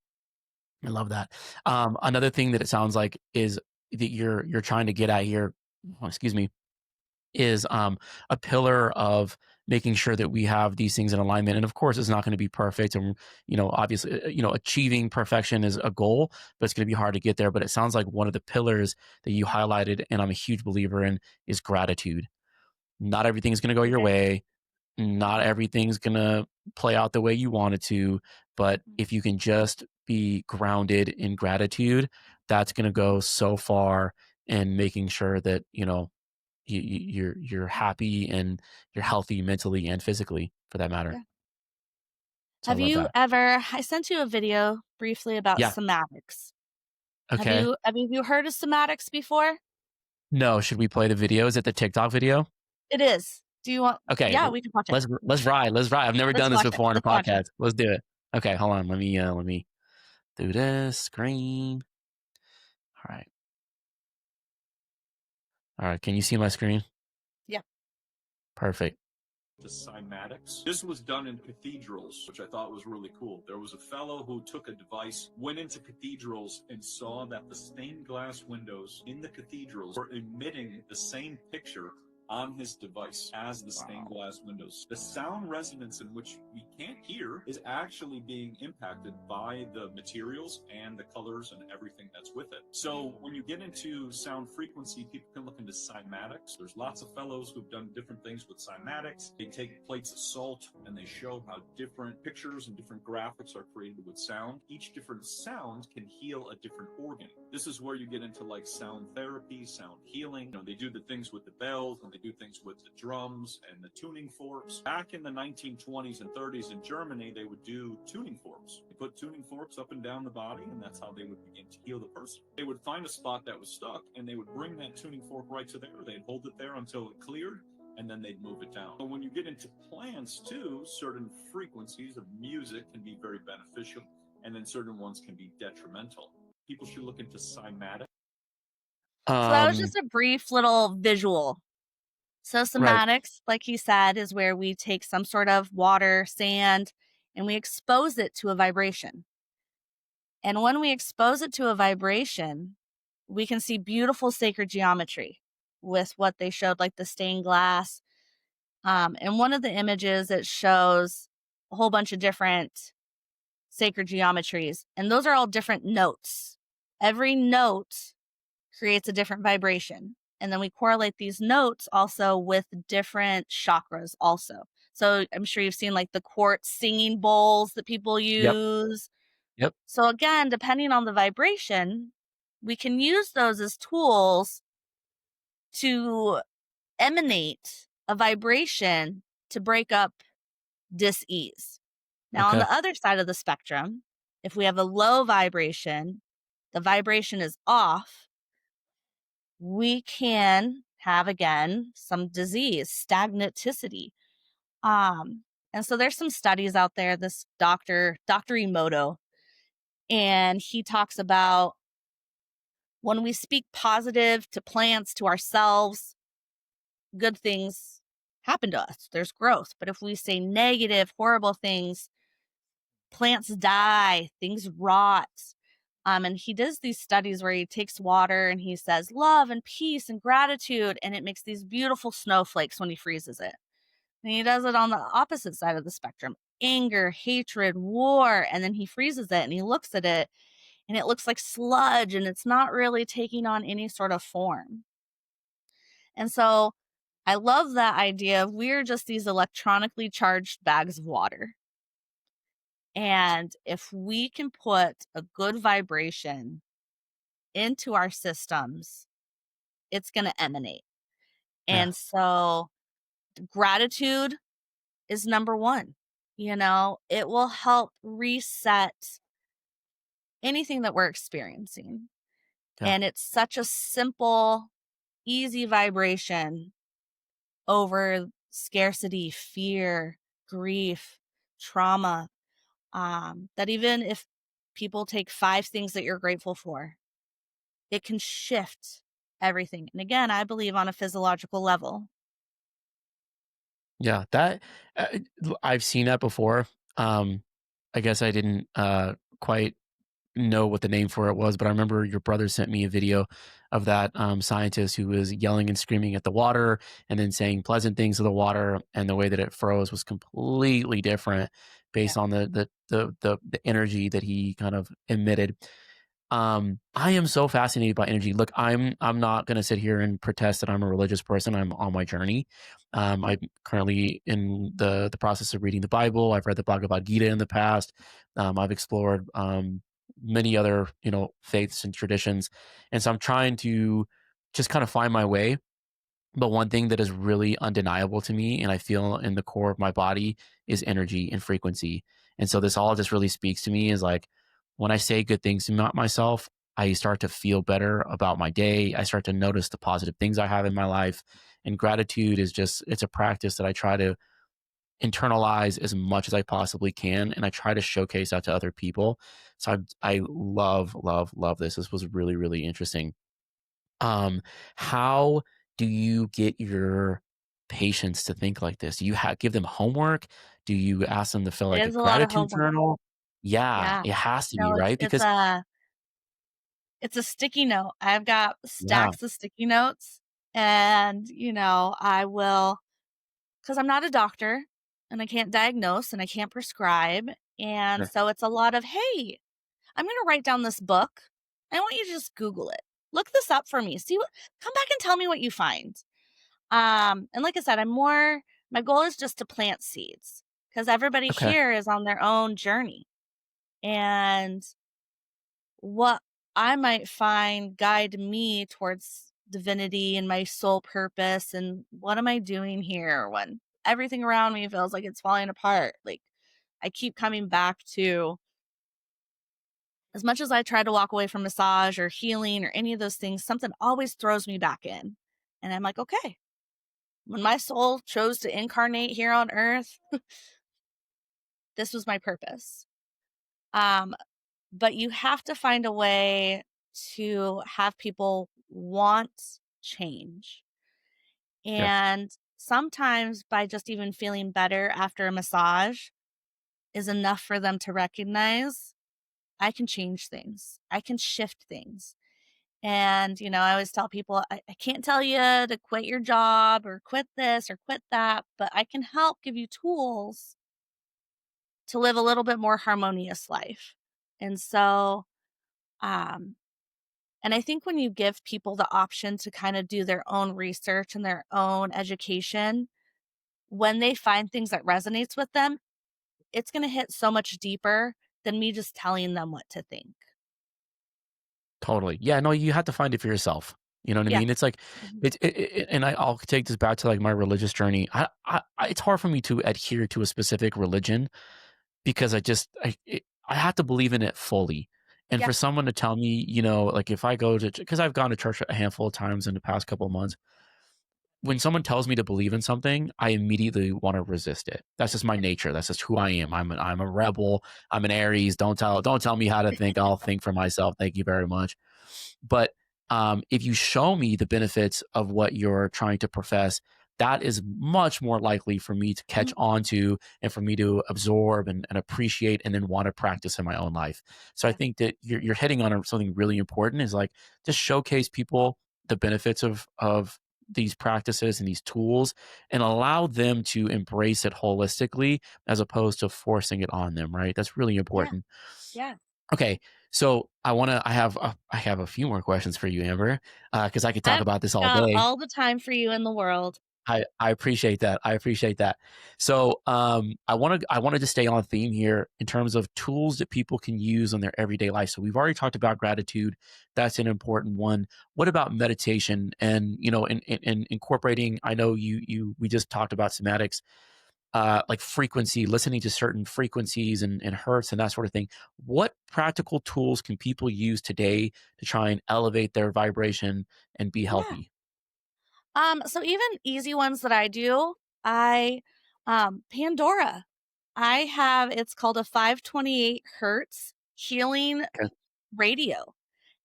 I love that. Another thing that it sounds like is that you're trying to get at here. Excuse me, is a pillar of making sure that we have these things in alignment. And of course, it's not going to be perfect. And, obviously, achieving perfection is a goal, but it's going to be hard to get there. But it sounds like one of the pillars that you highlighted, and I'm a huge believer in, is gratitude. Not everything's going to go your Okay. way. Not everything's going to play out the way you want it to. But Mhm. if you can just be grounded in gratitude, that's going to go so far in making sure that, you're happy and you're healthy mentally and physically for that matter. Yeah. So I Have love you that. ever I sent you a video briefly about Yeah. somatics. Have Okay. you have you heard of somatics before? No, should we play the video? Is it the TikTok video? It is. Do you want Okay. Yeah, we can watch it. Let's ride. Let's ride. I've never Let's done this watch it. before on a Let's watch it. podcast. Let's do it. Okay, hold on. Let me do this screen. All right. All right. Can you see my screen? Yeah. Perfect. The cymatics. This was done in cathedrals, which I thought was really cool. There was a fellow who took a device, went into cathedrals, and saw that the stained glass windows in the cathedrals were emitting the same picture on his device as the stained Wow. glass windows. The sound resonance in which we can't hear is actually being impacted by the materials and the colors and everything that's with it. So when you get into sound frequency, people can look into cymatics. There's lots of fellows who've done different things with cymatics. They take plates of salt and they show how different pictures and different graphics are created with sound. Each different sound can heal a different organ. This is where you get into like sound therapy, sound healing. They do the things with the bells and they do things with the drums and the tuning forks. Back in the 1920s and 30s in Germany, they would do tuning forks. They put tuning forks up and down the body, and that's how they would begin to heal the person. They would find a spot that was stuck, and they would bring that tuning fork right to there. They'd hold it there until it cleared, and then they'd move it down. So when you get into plants too, certain frequencies of music can be very beneficial, and then certain ones can be detrimental. People should look into cymatic. So that was Um, just a brief little visual. So right. somatics, like he said, is where we take some sort of water, sand, and we expose it to a vibration. And when we expose it to a vibration, we can see beautiful sacred geometry with what they showed, like the stained glass. And one of the images, it shows a whole bunch of different sacred geometries, and those are all different notes. Every note creates a different vibration. And then we correlate these notes also with different chakras also. So I'm sure you've seen like the quartz singing bowls that people Yep. use. Yep. So again, depending on the vibration, we can use those as tools to emanate a vibration to break up dis-ease. Now, on Okay. the other side of the spectrum, if we have a low vibration, the vibration is off, we can have again some disease, stagnaticity. Um, and so there's some studies out there, this Dr. Emoto, and he talks about when we speak positive to plants, to ourselves, good things happen to us. There's growth. But if we say negative, horrible things, plants die, things rot. And he does these studies where he takes water and he says love and peace and gratitude, and it makes these beautiful snowflakes when he freezes it. And he does it on the opposite side of the spectrum, anger, hatred, war, and then he freezes it and he looks at it and it looks like sludge and it's not really taking on any sort of form. And so I love that idea of we're just these electronically charged bags of water. And if we can put a good vibration into our systems, it's going to emanate. Yeah. And so gratitude is number one. It will help reset anything that we're experiencing. Yeah. And it's such a simple, easy vibration over scarcity, fear, grief, trauma. That even if people take 5 things that you're grateful for, it can shift everything. And again, I believe on a physiological level. Yeah. I've seen that before. Um, I guess I didn't quite know what the name for it was, but I remember your brother sent me a video of that scientist who was yelling and screaming at the water and then saying pleasant things to the water, and the way that it froze was completely different Yeah. based on the energy that he kind of emitted. I am so fascinated by energy. Look, I'm not going to sit here and protest that I'm a religious person. I'm on my journey. I'm currently in the process of reading the Bible. I've read the Bhagavad Gita in the past. I've explored many other faiths and traditions, and so I'm trying to just kind of find my way. But one thing that is really undeniable to me, and I feel in the core of my body, is energy and frequency. And so this all just really speaks to me is like when I say good things to myself, I start to feel better about my day. I start to notice the positive things I have in my life. And gratitude is just, it's a practice that I try to internalize as much as I possibly can. And I try to showcase that to other people. So I love, love, love this. This was really, really interesting. How do you get your patients to think like this? Do you give them homework? Do you ask them to fill It like a is a lot of gratitude homework. journal? Yeah, Yeah. it has to be, No, right? it's Because a sticky note. I've got yeah, stacks of sticky notes and, I will, because I'm not a doctor and I can't diagnose and I can't prescribe. And sure. so it's a lot of, hey, I'm going to write down this book. I want you to just Google it. Look this up for me. Come back and tell me what you find. And like I said, my goal is just to plant seeds because everybody Okay. here is on their own journey. And what I might find guide me towards divinity and my soul purpose and what am I doing here when everything around me feels like it's falling apart. Like I keep coming back to, as much as I try to walk away from massage or healing or any of those things, something always throws me back in. And I'm like, okay, when my soul chose to incarnate here on earth, this was my purpose. Um, but you have to find a way to have people want change. Yeah. And sometimes by just even feeling better after a massage is enough for them to recognize I can change things, I can shift things. And, I always tell people, I can't tell you to quit your job or quit this or quit that, but I can help give you tools to live a little bit more harmonious life. And so, um, and I think when you give people the option to kind of do their own research and their own education, when they find things that resonates with them, it's going to hit so much deeper than me just telling them what to think. Totally. Yeah, no, you have to find it for yourself. You know what I Yeah. mean? It's like Mhm. and I'll take this back to like my religious journey. It's hard for me to adhere to a specific religion because I have to believe in it fully. And Yeah. for someone to tell me, like if I go to, because I've gone to church a handful of times in the past couple of months, when someone tells me to believe in something, I immediately want to resist it. That's just my nature. That's just who I am. I'm a rebel. I'm an Aries. Don't tell me how to think. I'll think for myself. Thank you very much. But if you show me the benefits of what you're trying to profess, that is much more likely for me to catch Mhm. on to and for me to absorb and appreciate and then want to practice in my own life. So I Yeah. think that you're hitting on something really important is like just showcase people the benefits of these practices and these tools and allow them to embrace it holistically as opposed to forcing it on them, right? That's really Yeah. important. Yeah. Okay, so I have a few more questions for you, Amber, because I could talk I've about this all got day. all the time for you in the world. I appreciate that. I appreciate that. So, I wanted to stay on theme here in terms of tools that people can use in their everyday life. So we've already talked about gratitude. That's an important one. What about meditation and, in incorporating, I know we just talked about somatics, like frequency, listening to certain frequencies and hertz and that sort of thing. What practical tools can people use today to try and elevate their vibration and be Yeah. healthy? So even easy ones that I do, I Pandora. I have it's called a 528 hertz healing Okay. radio.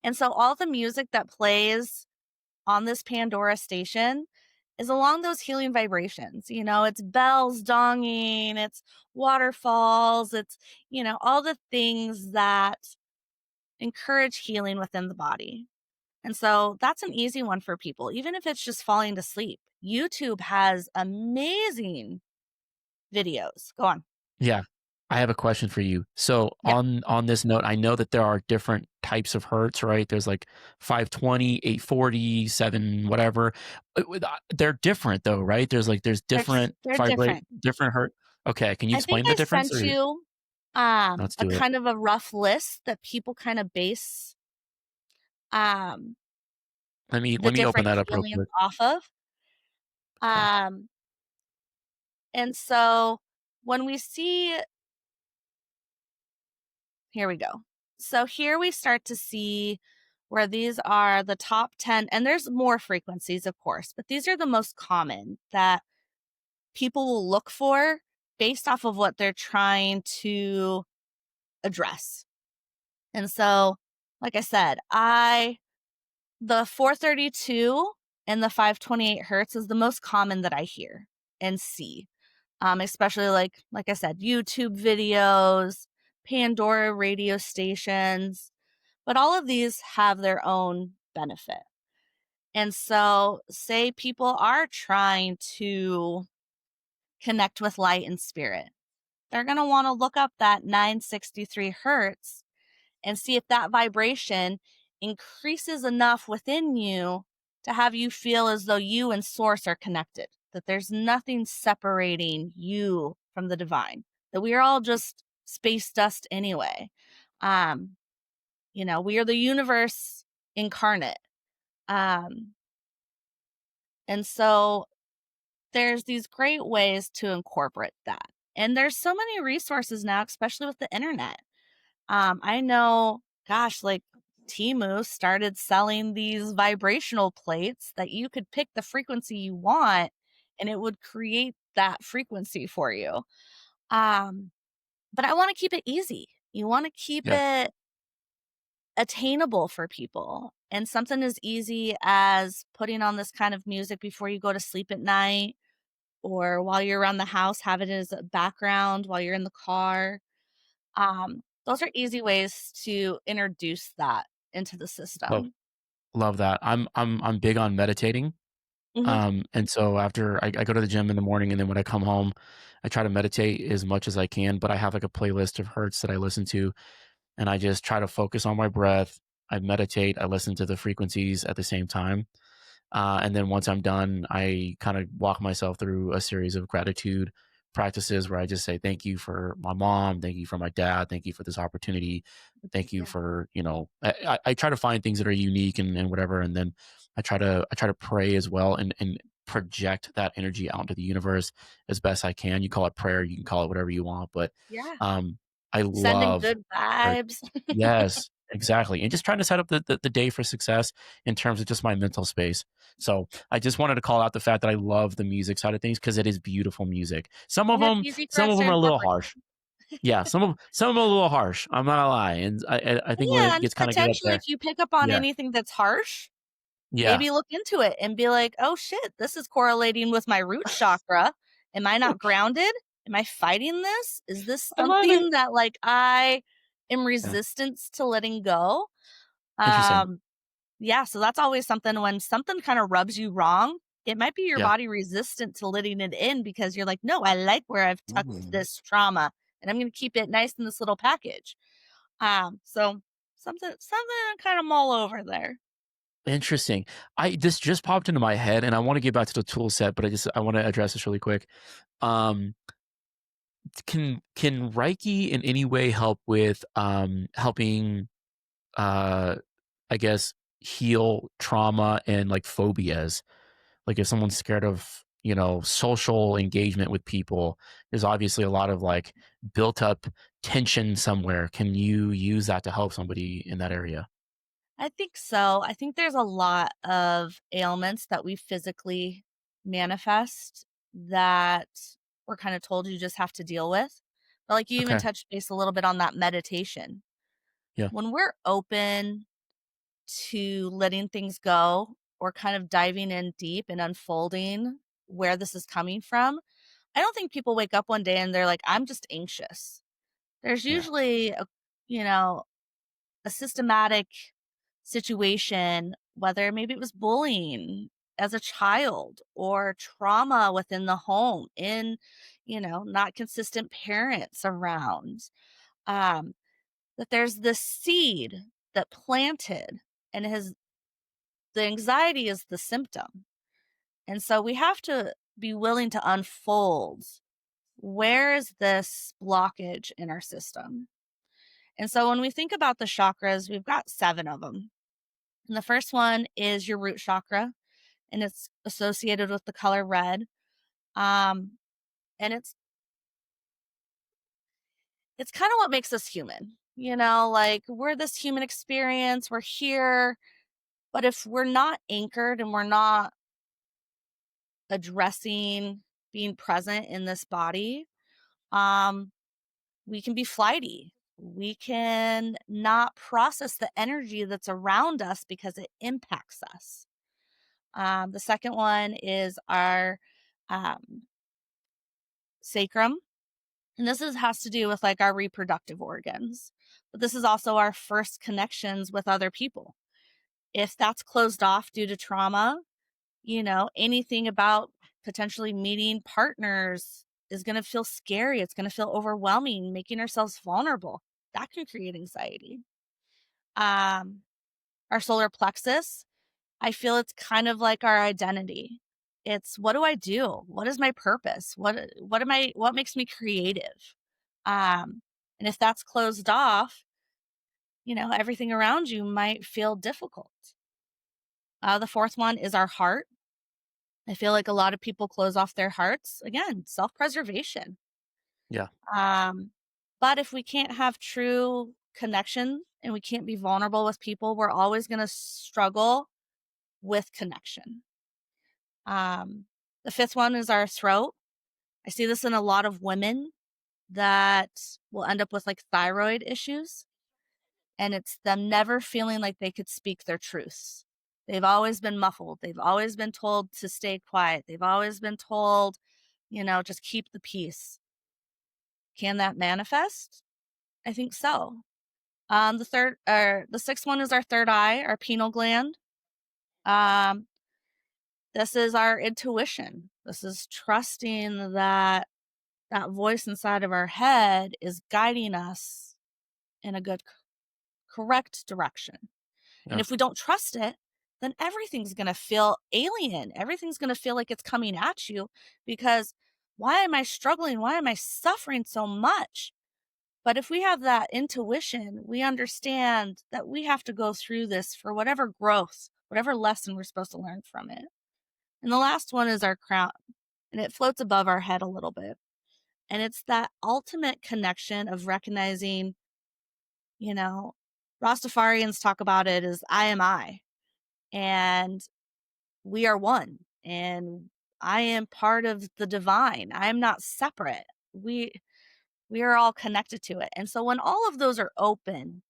And so all the music that plays on this Pandora station is along those healing vibrations. It's bells donging, it's waterfalls, it's, all the things that encourage healing within the body. And so that's an easy one for people, even if it's just falling to sleep. YouTube has amazing videos. Go on. Yeah. I have a question for you. So Yeah, on this note, I know that there are different types of hertz, right? There's like 520, 840, 7 whatever. They're different though, right? There's different they're vibrate different. different hertz. Okay, can you I think explain the I difference sent or you let's a do it. kind of a rough list that people kind of base um Let me the let me open different that up real healings quick. off of. Okay. Um and so when we see here we go. So here we start to see where these are the top 10, and there's more frequencies, of course, but these are the most common that people will look for based off of what they're trying to address. And so, like I said, the 432 and the 528 hertz is the most common that I hear and see. Especially like I said, YouTube videos, Pandora radio stations, but all of these have their own benefit. And so, say people are trying to connect with light and spirit, they're going to want to look up that 963 hertz and see if that vibration increases enough within you to have you feel as though you and source are connected, that there's nothing separating you from the divine, that we are all just space dust anyway. Um, we are the universe incarnate. Um, and so there's these great ways to incorporate that. And there's so many resources now, especially with the internet. I know, gosh, like Timu started selling these vibrational plates that you could pick the frequency you want and it would create that frequency for you. Um, but I want to keep it easy. You want to keep Yeah. it attainable for people. And something as easy as putting on this kind of music before you go to sleep at night or while you're around the house, have it as a background while you're in the car. Those are easy ways to introduce that into the Love system. love that. I'm big on meditating. Mhm. And so after I go to the gym in the morning and then when I come home, I try to meditate as much as I can, but I have like a playlist of hertz that I listen to and I just try to focus on my breath. I meditate, I listen to the frequencies at the same time. And then once I'm done, I kind of walk myself through a series of gratitude practices where I just say, thank you for my mom. Thank you for my dad. Thank you for this opportunity. Thank you Yeah. for, I try to find things that are unique and whatever. And then I try to pray as well and project that energy out into the universe as best I can. You call it prayer, you can call it whatever you want, but Yeah. um, I Sending love good vibes. yes, exactly, and just trying to set up the day for success in terms of just my mental space. So, I just wanted to call out the fact that I love the music side of things because it is beautiful music. Some of And it's them, easy for some us of to them are a little incorporate. harsh. Yeah, some of them are a little harsh, I'm not gonna lie, and I think when it And gets kinda good up potentially, there if you pick up on yeah, anything that's harsh, yeah. maybe look into it and be like, "Oh shit, this is correlating with my root chakra. Am I not grounded? Am I fighting this? Is this I love it. something that like I am Yeah, resistance to letting go?" interesting. Um yeah, so that's always something when something kind of rubs you wrong, it might be your Yeah. body resistant to letting it in because you're like, "No, I like where I've tucked Ooh, this trauma and I'm going to keep it nice in this little package." So something to kind of mull over there. interesting. I This just popped into my head, and I wanna get back to the tool set, but I wanna address this really quick. Um can Reiki in any way help with helping uh I guess heal trauma and like phobias? Like if someone's scared of, social engagement with people, there's obviously a lot of like built up tension somewhere. Can you use that to help somebody in that area? I think so. I think there's a lot of ailments that we physically manifest that we're kind of told you just have to deal with. But like you even Okay. touched base a little bit on that meditation. Yeah. When we're open to letting things go or kind of diving in deep and unfolding where this is coming from, I don't think people wake up one day and they're like, I'm just anxious. There's Yeah. usually you know, a systematic situation, whether maybe it was bullying as a child or trauma within the home in, not consistent parents around. Um, that there's this seed that planted and has the anxiety is the symptom. And so we have to be willing to unfold where is this blockage in our system. And so when we think about the chakras, we've got 7 of them. And the first one is your root chakra, and it's associated with the color red. Um, and it's kind of what makes us human. Like we're this human experience, we're here, but if we're not anchored and we're not addressing being present in this body, um, we can be flighty. We can not process the energy that's around us because it impacts us. The second one is our um, sacrum. And has to do with like our reproductive organs. But this is also our first connections with other people. If that's closed off due to trauma, anything about potentially meeting partners is going to feel scary. It's going to feel overwhelming, making ourselves vulnerable. That can create anxiety. Um, our solar plexus, I feel it's kind of like our identity. It's what do I do? What is my purpose? What makes me creative? And if that's closed off, everything around you might feel difficult. The fourth one is our heart. I feel like a lot of people close off their hearts. Again, self-preservation. Yeah. Um, but if we can't have true connection and we can't be vulnerable with people, we're always going to struggle with connection. Um, the fifth one is our throat. I see this in a lot of women that will end up with like thyroid issues, and it's them never feeling like they could speak their truths. They've always been muffled. They've always been told to stay quiet. They've always been told, just keep the peace. Can that manifest? I think so. The sixth one is our third eye, our pineal gland. Um, this is our intuition. This is trusting that that voice inside of our head is guiding us in a good, correct direction. And Yeah. if we don't trust it, then everything's going to feel alien. Everything's going to feel like it's coming at you because why am I struggling? Why am I suffering so much? But if we have that intuition, we understand that we have to go through this for whatever growth, whatever lesson we're supposed to learn from it. And the last one is our crown, and it floats above our head a little bit. And it's that ultimate connection of recognizing, you know, Rastafarians talk about it as I am I, and we are one, and I am part of the divine. I am not separate. We we are all connected to it. And so when all of those are open,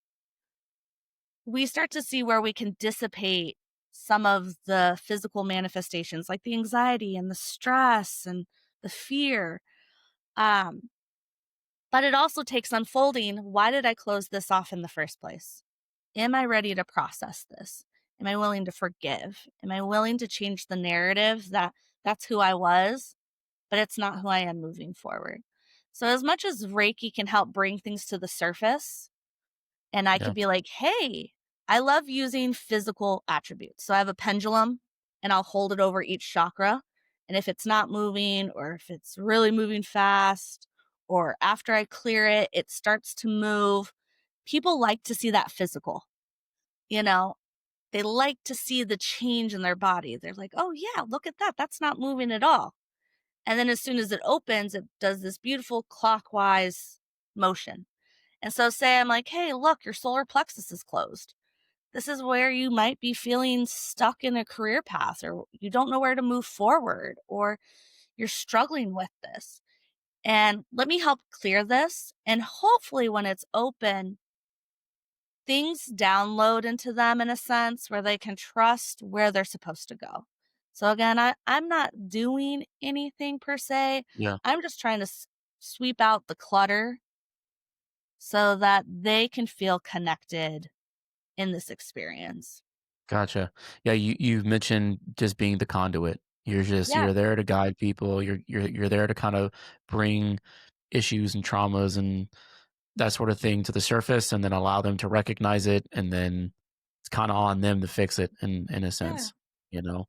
we start to see where we can dissipate some of the physical manifestations like the anxiety and the stress and the fear. Um, but it also takes unfolding. Why did I close this off in the first place? Am I ready to process this? Am I willing to forgive? Am I willing to change the narrative that that's who I was, but it's not who I am moving forward? So, as much as Reiki can help bring things to the surface, and I could Yeah. be like, hey, I love using physical attributes. So, I have a pendulum and I'll hold it over each chakra. And if it's not moving, or if it's really moving fast, or after I clear it, it starts to move, people like to see that physical. You know, they like to see the change in their body. They're like, "Oh, yeah, look at that. That's not moving at all." And then as soon as it opens, it does this beautiful clockwise motion. And so say I'm like, "Hey, look, your solar plexus is closed. This is where you might be feeling stuck in a career path, or you don't know where to move forward, or you're struggling with this. And let me help clear this. And hopefully when it's open, things download into them in a sense where they can trust where they're supposed to go. So again, I'm not doing anything per se. Yeah. I'm just trying to sweep out the clutter so that they can feel connected in this experience. Gotcha. Yeah, you've mentioned just being the conduit. Yeah, You're there to guide people. You're there to kind of bring issues and traumas and that sort of thing to the surface and then allow them to recognize it, and then it's kind of on them to fix it in a yeah, sense, you know.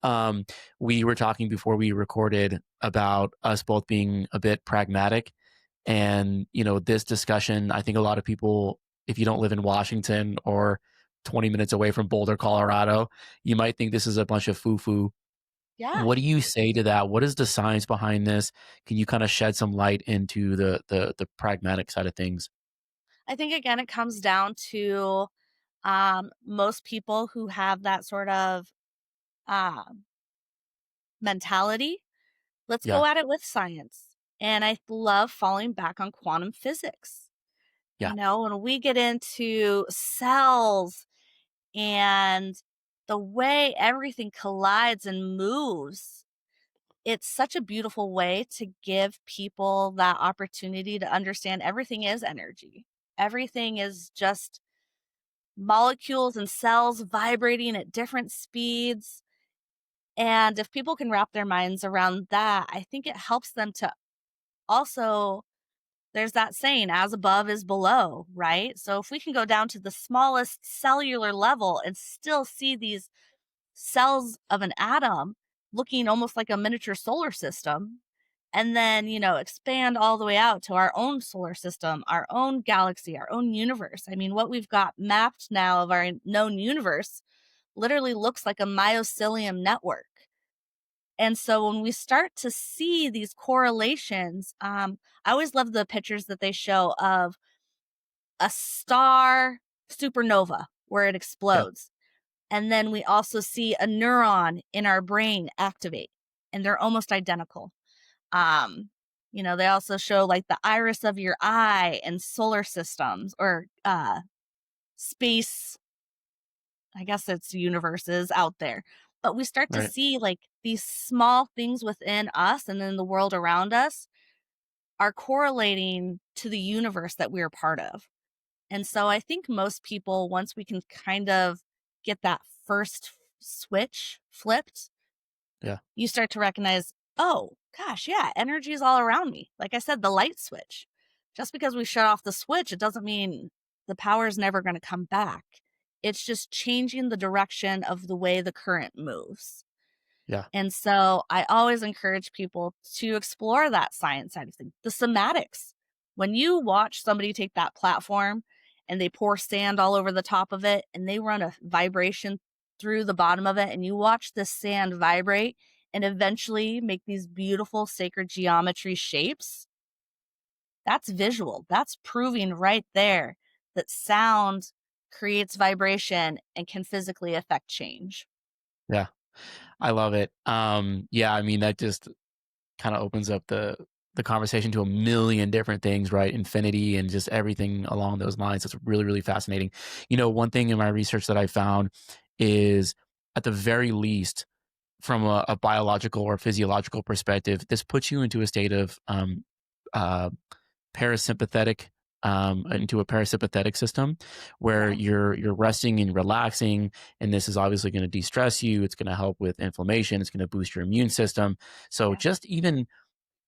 Um we were talking before we recorded about us both being a bit pragmatic, and this discussion, I think a lot of people, if you don't live in Washington or 20 minutes away from Boulder, Colorado, you might think this is a bunch of foo-foo. yeah. What do you say to that? What is the science behind this? Can you kind of shed some light into the pragmatic side of things? I think again, it comes down to most people who have that sort of um, mentality. Let's Yeah. go at it with science. And I love falling back on quantum physics. Yeah. When we get into cells and the way everything collides and moves, it's such a beautiful way to give people that opportunity to understand everything is energy. Everything is just molecules and cells vibrating at different speeds. And if people can wrap their minds around that, I think it helps them to also, there's that saying, as above is below, right? So if we can go down to the smallest cellular level and still see these cells of an atom looking almost like a miniature solar system, and then, expand all the way out to our own solar system, our own galaxy, our own universe. I mean, what we've got mapped now of our known universe literally looks like a mycelium network. And so when we start to see these correlations, I always love the pictures that they show of a star supernova where it Yeah. explodes. And then we also see a neuron in our brain activate, and they're almost identical. Um, they also show like the iris of your eye and solar systems, or space, I guess it's universes out there. But we start to Right. see like these small things within us and then the world around us are correlating to the universe that we're part of. And so I think most people, once we can kind of get that first switch flipped, Yeah. you start to recognize, oh gosh, yeah, energy is all around me. Like I said, the light switch. Just because we shut off the switch, it doesn't mean the power is never going to come back. It's just changing the direction of the way the current moves. Yeah. And so I always encourage people to explore that science side of things, the somatics. When you watch somebody take that platform and they pour sand all over the top of it and they run a vibration through the bottom of it, and you watch the sand vibrate and eventually make these beautiful sacred geometry shapes, that's visual. That's proving right there that sound creates vibration and can physically affect change. Yeah. I love it. Yeah, I mean, that just kind of opens up the conversation to a million different things, right? Infinity and just everything along those lines. It's really, really fascinating. One thing in my research that I found is, at the very least, from a biological or physiological perspective, this puts you into a state of uh, parasympathetic, into a parasympathetic system where Yeah. you're resting and relaxing, and this is obviously going to de-stress you. It's going to help with inflammation. It's going to boost your immune system. So Yeah. just even,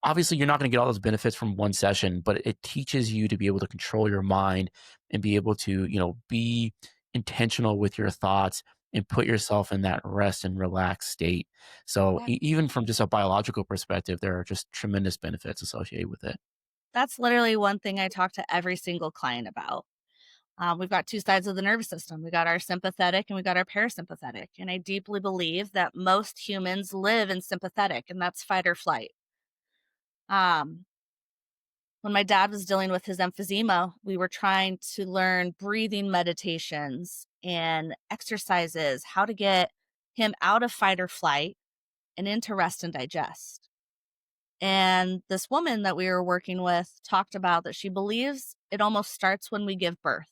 obviously, you're not going to get all those benefits from one session, but it teaches you to be able to control your mind and be able to, be intentional with your thoughts and put yourself in that rest and relaxed state. So Yeah. even from just a biological perspective, there are just tremendous benefits associated with it. That's literally one thing I talk to every single client about. We've got two sides of the nervous system. We got our sympathetic and we got our parasympathetic. And I deeply believe that most humans live in sympathetic, and that's fight or flight. Um, when my dad was dealing with his emphysema, we were trying to learn breathing meditations and exercises, how to get him out of fight or flight and into rest and digest. And this woman that we were working with talked about that she believes it almost starts when we give birth,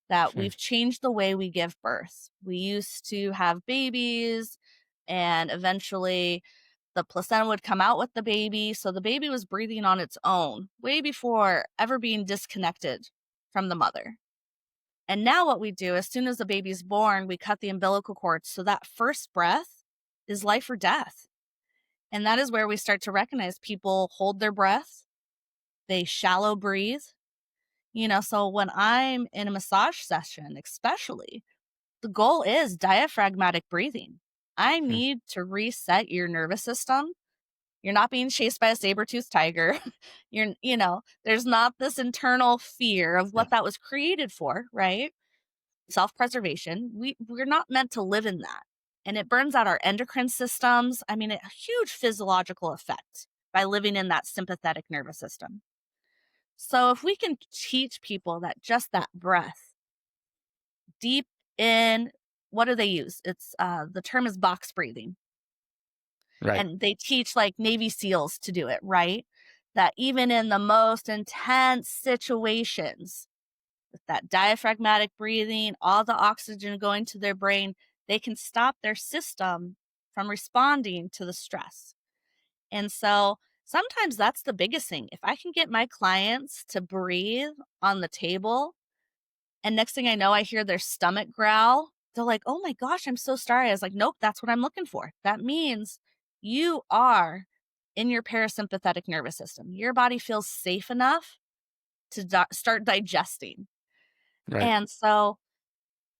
that Hmm. we've changed the way we give birth. We used to have babies, and eventually the placenta would come out with the baby. So the baby was breathing on its own way before ever being disconnected from the mother. And now what we do, as soon as the baby's born, we cut the umbilical cord. So that first breath is life or death. And that is where we start to recognize people hold their breath, they shallow breathe. So when I'm in a massage session, especially, the goal is diaphragmatic breathing. I Hmm. need to reset your nervous system. You're not being chased by a saber-toothed tiger. There's not this internal fear of Yeah. what that was created for, right? Self-preservation. We're not meant to live in that. And it burns out our endocrine systems. I mean, a huge physiological effect by living in that sympathetic nervous system. So if we can teach people that just that breath, deep in, what do they use? It's the term is box breathing. Right. And they teach like Navy SEALs to do it, right? That even in the most intense situations, with that diaphragmatic breathing, all the oxygen going to their brain, they can stop their system from responding to the stress. And so sometimes that's the biggest thing. If I can get my clients to breathe on the table, and next thing I know, I hear their stomach growl, they're like, "Oh my gosh, I'm so sorry." I was like, "Nope, that's what I'm looking for." That means you are in your parasympathetic nervous system. Your body feels safe enough to start digesting. Right. And so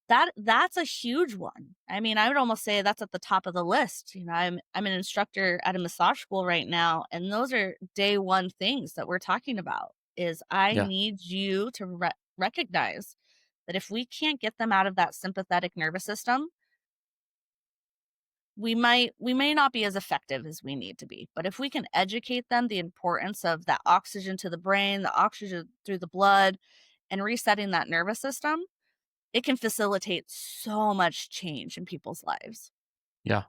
that's a huge one. I mean, I would almost say that's at the top of the list. I'm an instructor at a massage school right now, and those are day one things that we're talking about. Is I Yeah. need you to recognize that if we can't get them out of that sympathetic nervous system, we may not be as effective as we need to be. But if we can educate them the importance of that oxygen to the brain, the oxygen through the blood, and resetting that nervous system, it can facilitate so much change in people's lives. Yeah.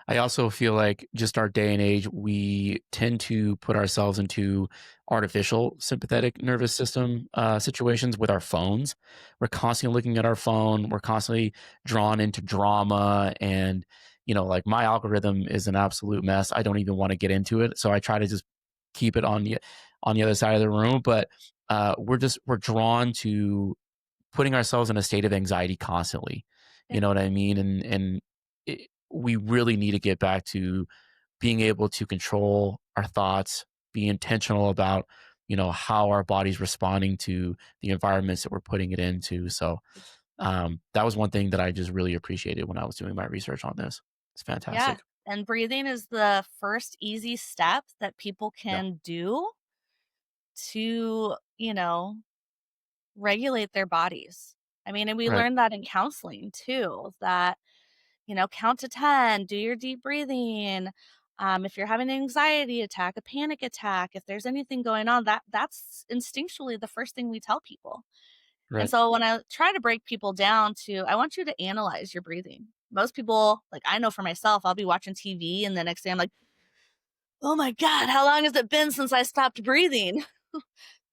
I also feel like, just our day and age, we tend to put ourselves into artificial sympathetic nervous system situations with our phones. We're constantly looking at our phone. We're constantly drawn into drama. And, like, my algorithm is an absolute mess. I don't even want to get into it. So I try to just keep it on the other side of the room. But we're drawn to putting ourselves in a state of anxiety constantly. Yeah. You know what I mean? And we really need to get back to being able to control our thoughts, be intentional about, how our body's responding to the environments that we're putting it into. So that was one thing that I just really appreciated when I was doing my research on this. It's Yeah. fantastic. And breathing is the first easy step that people Yeah. can do to, regulate their bodies. I mean, and we Right. learned that in counseling too, that, count to 10, do your deep breathing. If you're having an anxiety attack, a panic attack, if there's anything going on, that's instinctually the first thing we tell people. And Right. so when I try to break people down to, I want you to analyze your breathing. Most people, like I know for myself, I'll be watching TV and the next day I'm like, oh my God, how long has it been since I stopped breathing?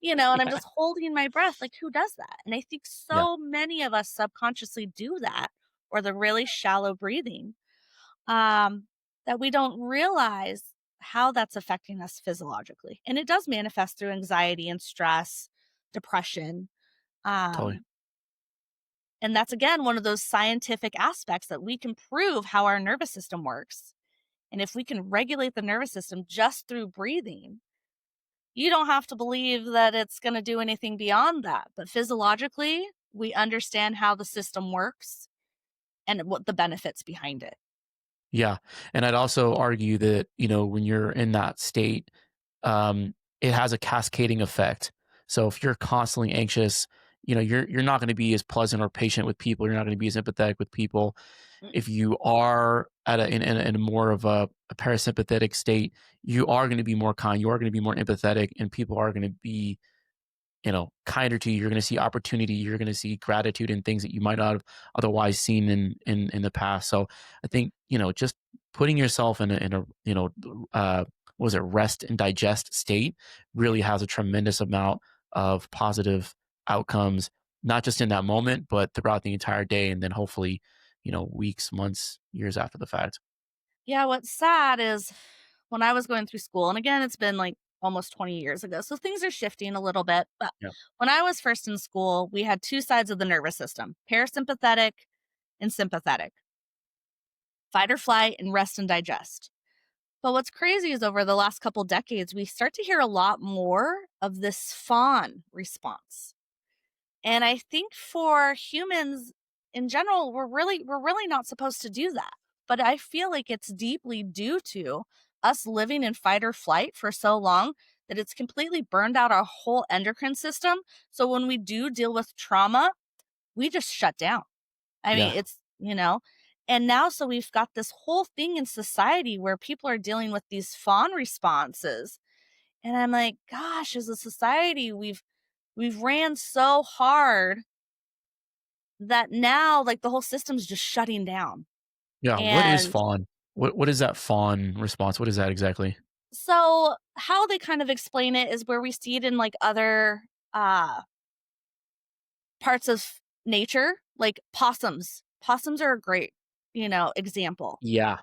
And I'm Yeah. just holding my breath. Like, who does that? And I think Yeah. so many of us subconsciously do that, or the really shallow breathing, um, that we don't realize how that's affecting us physiologically. And it does manifest through anxiety and stress, depression. Totally. Um, and that's again one of those scientific aspects that we can prove how our nervous system works. And if we can regulate the nervous system just through breathing, you don't have to believe that it's going to do anything beyond that. But physiologically, we understand how the system works and what the benefits behind it. Yeah. And I'd also argue that, when you're in that state, it has a cascading effect. So if you're constantly anxious, you're not going to be as pleasant or patient with people. You're not going to be as empathetic with people. Mm. If you are at in a more of a parasympathetic state, you are going to be more kind. You are going to be more empathetic, and people are going to be kinder to you. You're going to see opportunity. You're going to see gratitude in things that you might not have otherwise seen in the past. So I think, just putting yourself in a what was it, rest and digest state really has a tremendous amount of positive outcomes, not just in that moment, but throughout the entire day. And then hopefully, weeks, months, years after the fact. Yeah, what's sad is when I was going through school, and again, it's been like almost 20 years ago, so things are shifting a little bit. But Yeah. when I was first in school, we had two sides of the nervous system: parasympathetic and sympathetic, fight or flight, and rest and digest. But what's crazy is over the last couple decades, we start to hear a lot more of this fawn response. And I think for humans in general, we're really not supposed to do that. But I feel like it's deeply due to us living in fight or flight for so long that it's completely burned out our whole endocrine system. So when we do deal with trauma, we just shut down. I mean, Yeah. and now so we've got this whole thing in society where people are dealing with these fawn responses. And I'm like, gosh, as a society, we've ran so hard that now like the whole system's just shutting down. Yeah. What is And fawn? What is that fawn response? What is that exactly? so how they kind of explain it is where we see it in like other uh parts of nature, like possums. Possums are a great, example Yeah.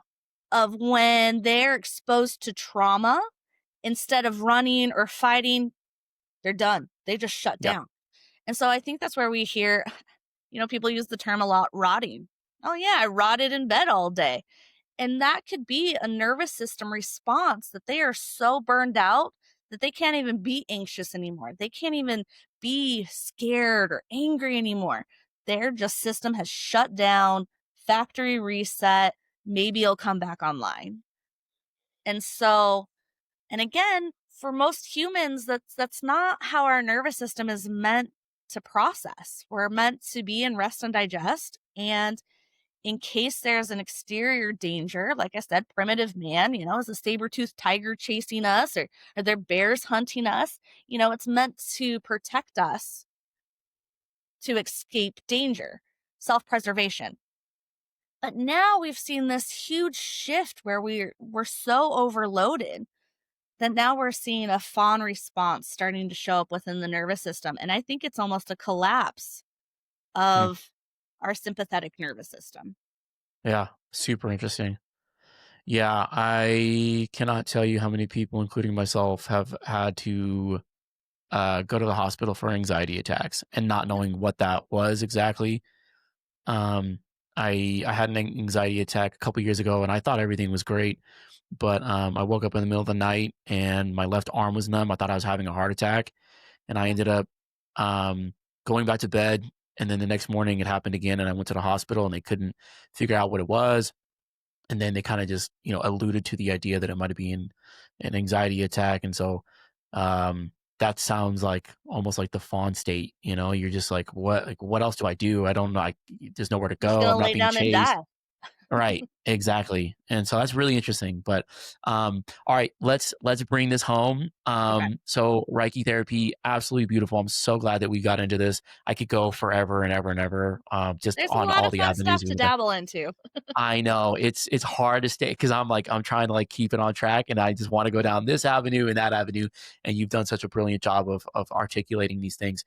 of when they're exposed to trauma, instead of running or fighting, they're done. They just shut Yeah. down. And so I think that's where we hear, people use the term a lot, rotting. Oh yeah, I rotted in bed all day. And that could be a nervous system response that they are so burned out that they can't even be anxious anymore. They can't even be scared or angry anymore. Their just system has shut down, factory reset. Maybe it'll come back online. And so, and again, for most humans, that's not how our nervous system is meant to process. We're meant to be in rest and digest. And in case there's an exterior danger, like I said, primitive man, is a saber-toothed tiger chasing us, or are there bears hunting us? It's meant to protect us, to escape danger, self-preservation. But now we've seen this huge shift where we're so overloaded that now we're seeing a fawn response starting to show up within the nervous system. And I think it's almost a collapse Mm. of our sympathetic nervous system. Yeah. Super interesting. Yeah, I cannot tell you how many people, including myself, have had to go to the hospital for anxiety attacks and not knowing what that was exactly. Um, I had an anxiety attack a couple years ago, and I thought everything was great, but I woke up in the middle of the night and my left arm was numb. I thought I was having a heart attack, and I Yeah. ended up um, going back to bed. And then the next morning, it happened again, and I went to the hospital, and they couldn't figure out what it was. and then they kind of just, alluded to the idea that it might have been an anxiety attack. And so, that sounds like almost like the fawn state, you're just like, what else do I do? I don't know. There's nowhere to You're just go. gonna I'm not lay being down and chased. die. Right, exactly, and so that's really interesting, but, all right, let's bring this home. Okay. So Reiki therapy, absolutely beautiful. I'm so glad that we got into this. I could go forever and ever and ever, just There's a on lot all of the fun avenues stuff we to could go. dabble into. I know, it's hard to stay because I'm trying to, like, keep it on track, and I just wanna go down this avenue and that avenue, and you've done such a brilliant job of articulating these things.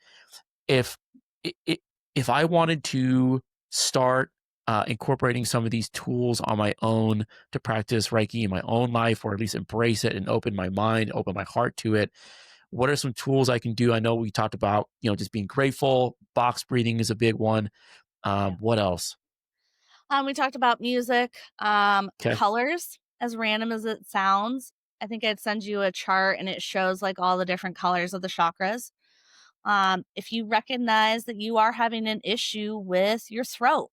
If I if I wanted to start, incorporating some of these tools on my own to practice Reiki in my own life, or at least embrace it and open my mind, open my heart to it, what are some tools I can do? I know we talked about, just being grateful. Box breathing is a big one. Yeah. What else? We talked about music, Okay. colors, as random as it sounds. I think I'd send you a chart and it shows like all the different colors of the chakras. If you recognize that you are having an issue with your throat,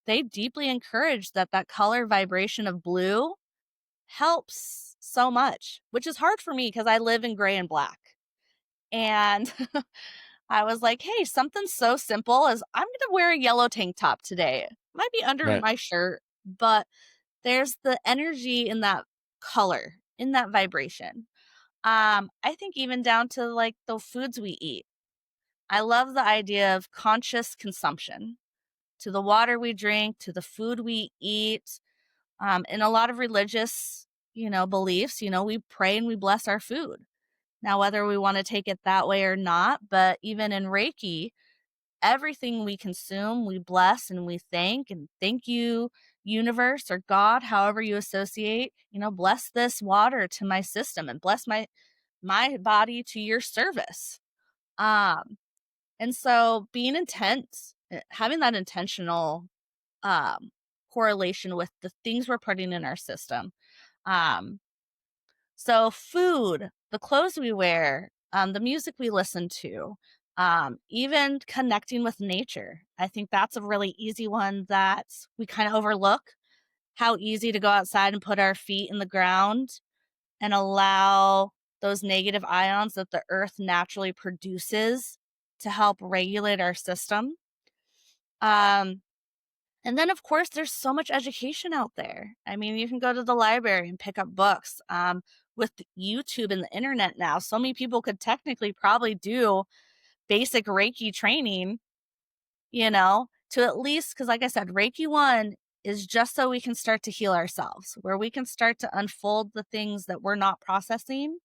they deeply encourage that color vibration of blue helps so much, which is hard for me because I live in gray and black. And I was like, hey, something so simple as I'm going to wear a yellow tank top today. Might be under Right. my shirt, but there's the energy in that color, in that vibration. I think even down to like the foods we eat. I love the idea of conscious consumption, to the water we drink, to the food we eat. In a lot of religious, beliefs, we pray and we bless our food. Now, whether we want to take it that way or not, but even in Reiki, everything we consume, we bless and we thank, and thank you, universe or God, however you associate, bless this water to my system and bless my body to your service. Um, and so being intense, having that intentional um correlation with the things we're putting in our system. Um, so food, the clothes we wear, the music we listen to, even connecting with nature. I think that's a really easy one that we kind of overlook. How easy to go outside and put our feet in the ground and allow those negative ions that the earth naturally produces to help regulate our system. Um, and then, of course, there's so much education out there. I mean, you can go to the library and pick up books. With YouTube and the internet now, so many people could technically probably do basic Reiki training, to at least, because like I said, Reiki 1 is just so we can start to heal ourselves, where we can start to unfold the things that we're not processing.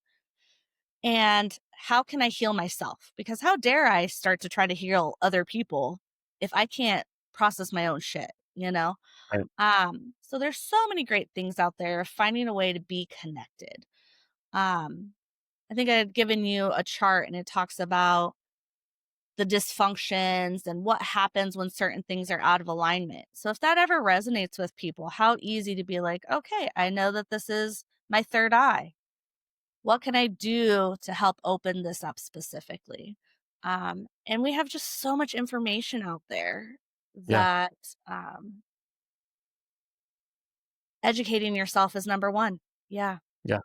And how can I heal myself? Because how dare I start to try to heal other people if I can't process my own shit, you know? Right. So there's so many great things out there of finding a way to be connected. Um, I think I had given you a chart and it talks about the dysfunctions and what happens when certain things are out of alignment. So if that ever resonates with people, how easy to be like, okay, I know that this is my third eye. What can I do to help open this up specifically? And we have just so much information out there Yeah. that educating yourself is number one. Yeah, Yeah.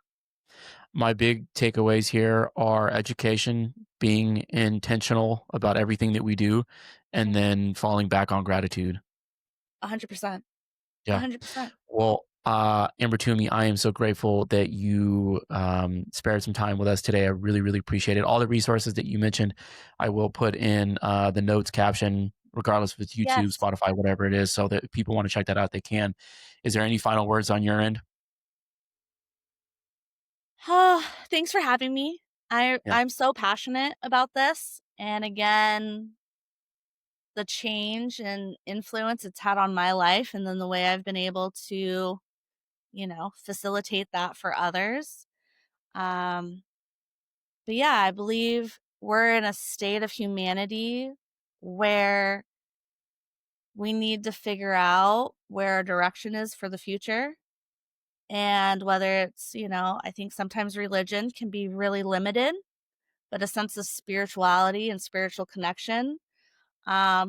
My big takeaways here are education, being intentional about everything that we do, and yeah, then falling back on gratitude. 100%. Yeah. 100%. Well, Amber Toomey, I am so grateful that you spared some time with us today. I really, really appreciate it. All the resources that you mentioned, I will put in the notes caption, regardless if it's YouTube, Yes. Spotify, whatever it is, so that if people want to check that out, they can. Is there any final words on your end? Thanks for having me. Yeah. I'm so passionate about this. And again, the change and influence it's had on my life and then the way I've been able to, facilitate that for others. Um, but yeah, I believe we're in a state of humanity where we need to figure out where our direction is for the future. And whether it's, I think sometimes religion can be really limited, but a sense of spirituality and spiritual connection, of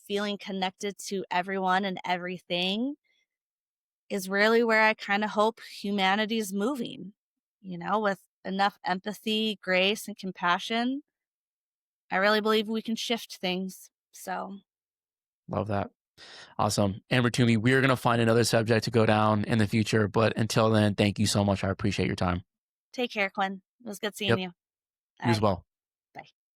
feeling connected to everyone and everything is really where I kind of hope humanity's moving. With enough empathy, grace, and compassion, I really believe we can shift things. So Love that. Awesome. Amber Toomey, we're going to find another subject to go down in the future. But until then, thank you so much. I appreciate your time. take care, Quinn. It was good seeing Yep. you. You as Bye. well.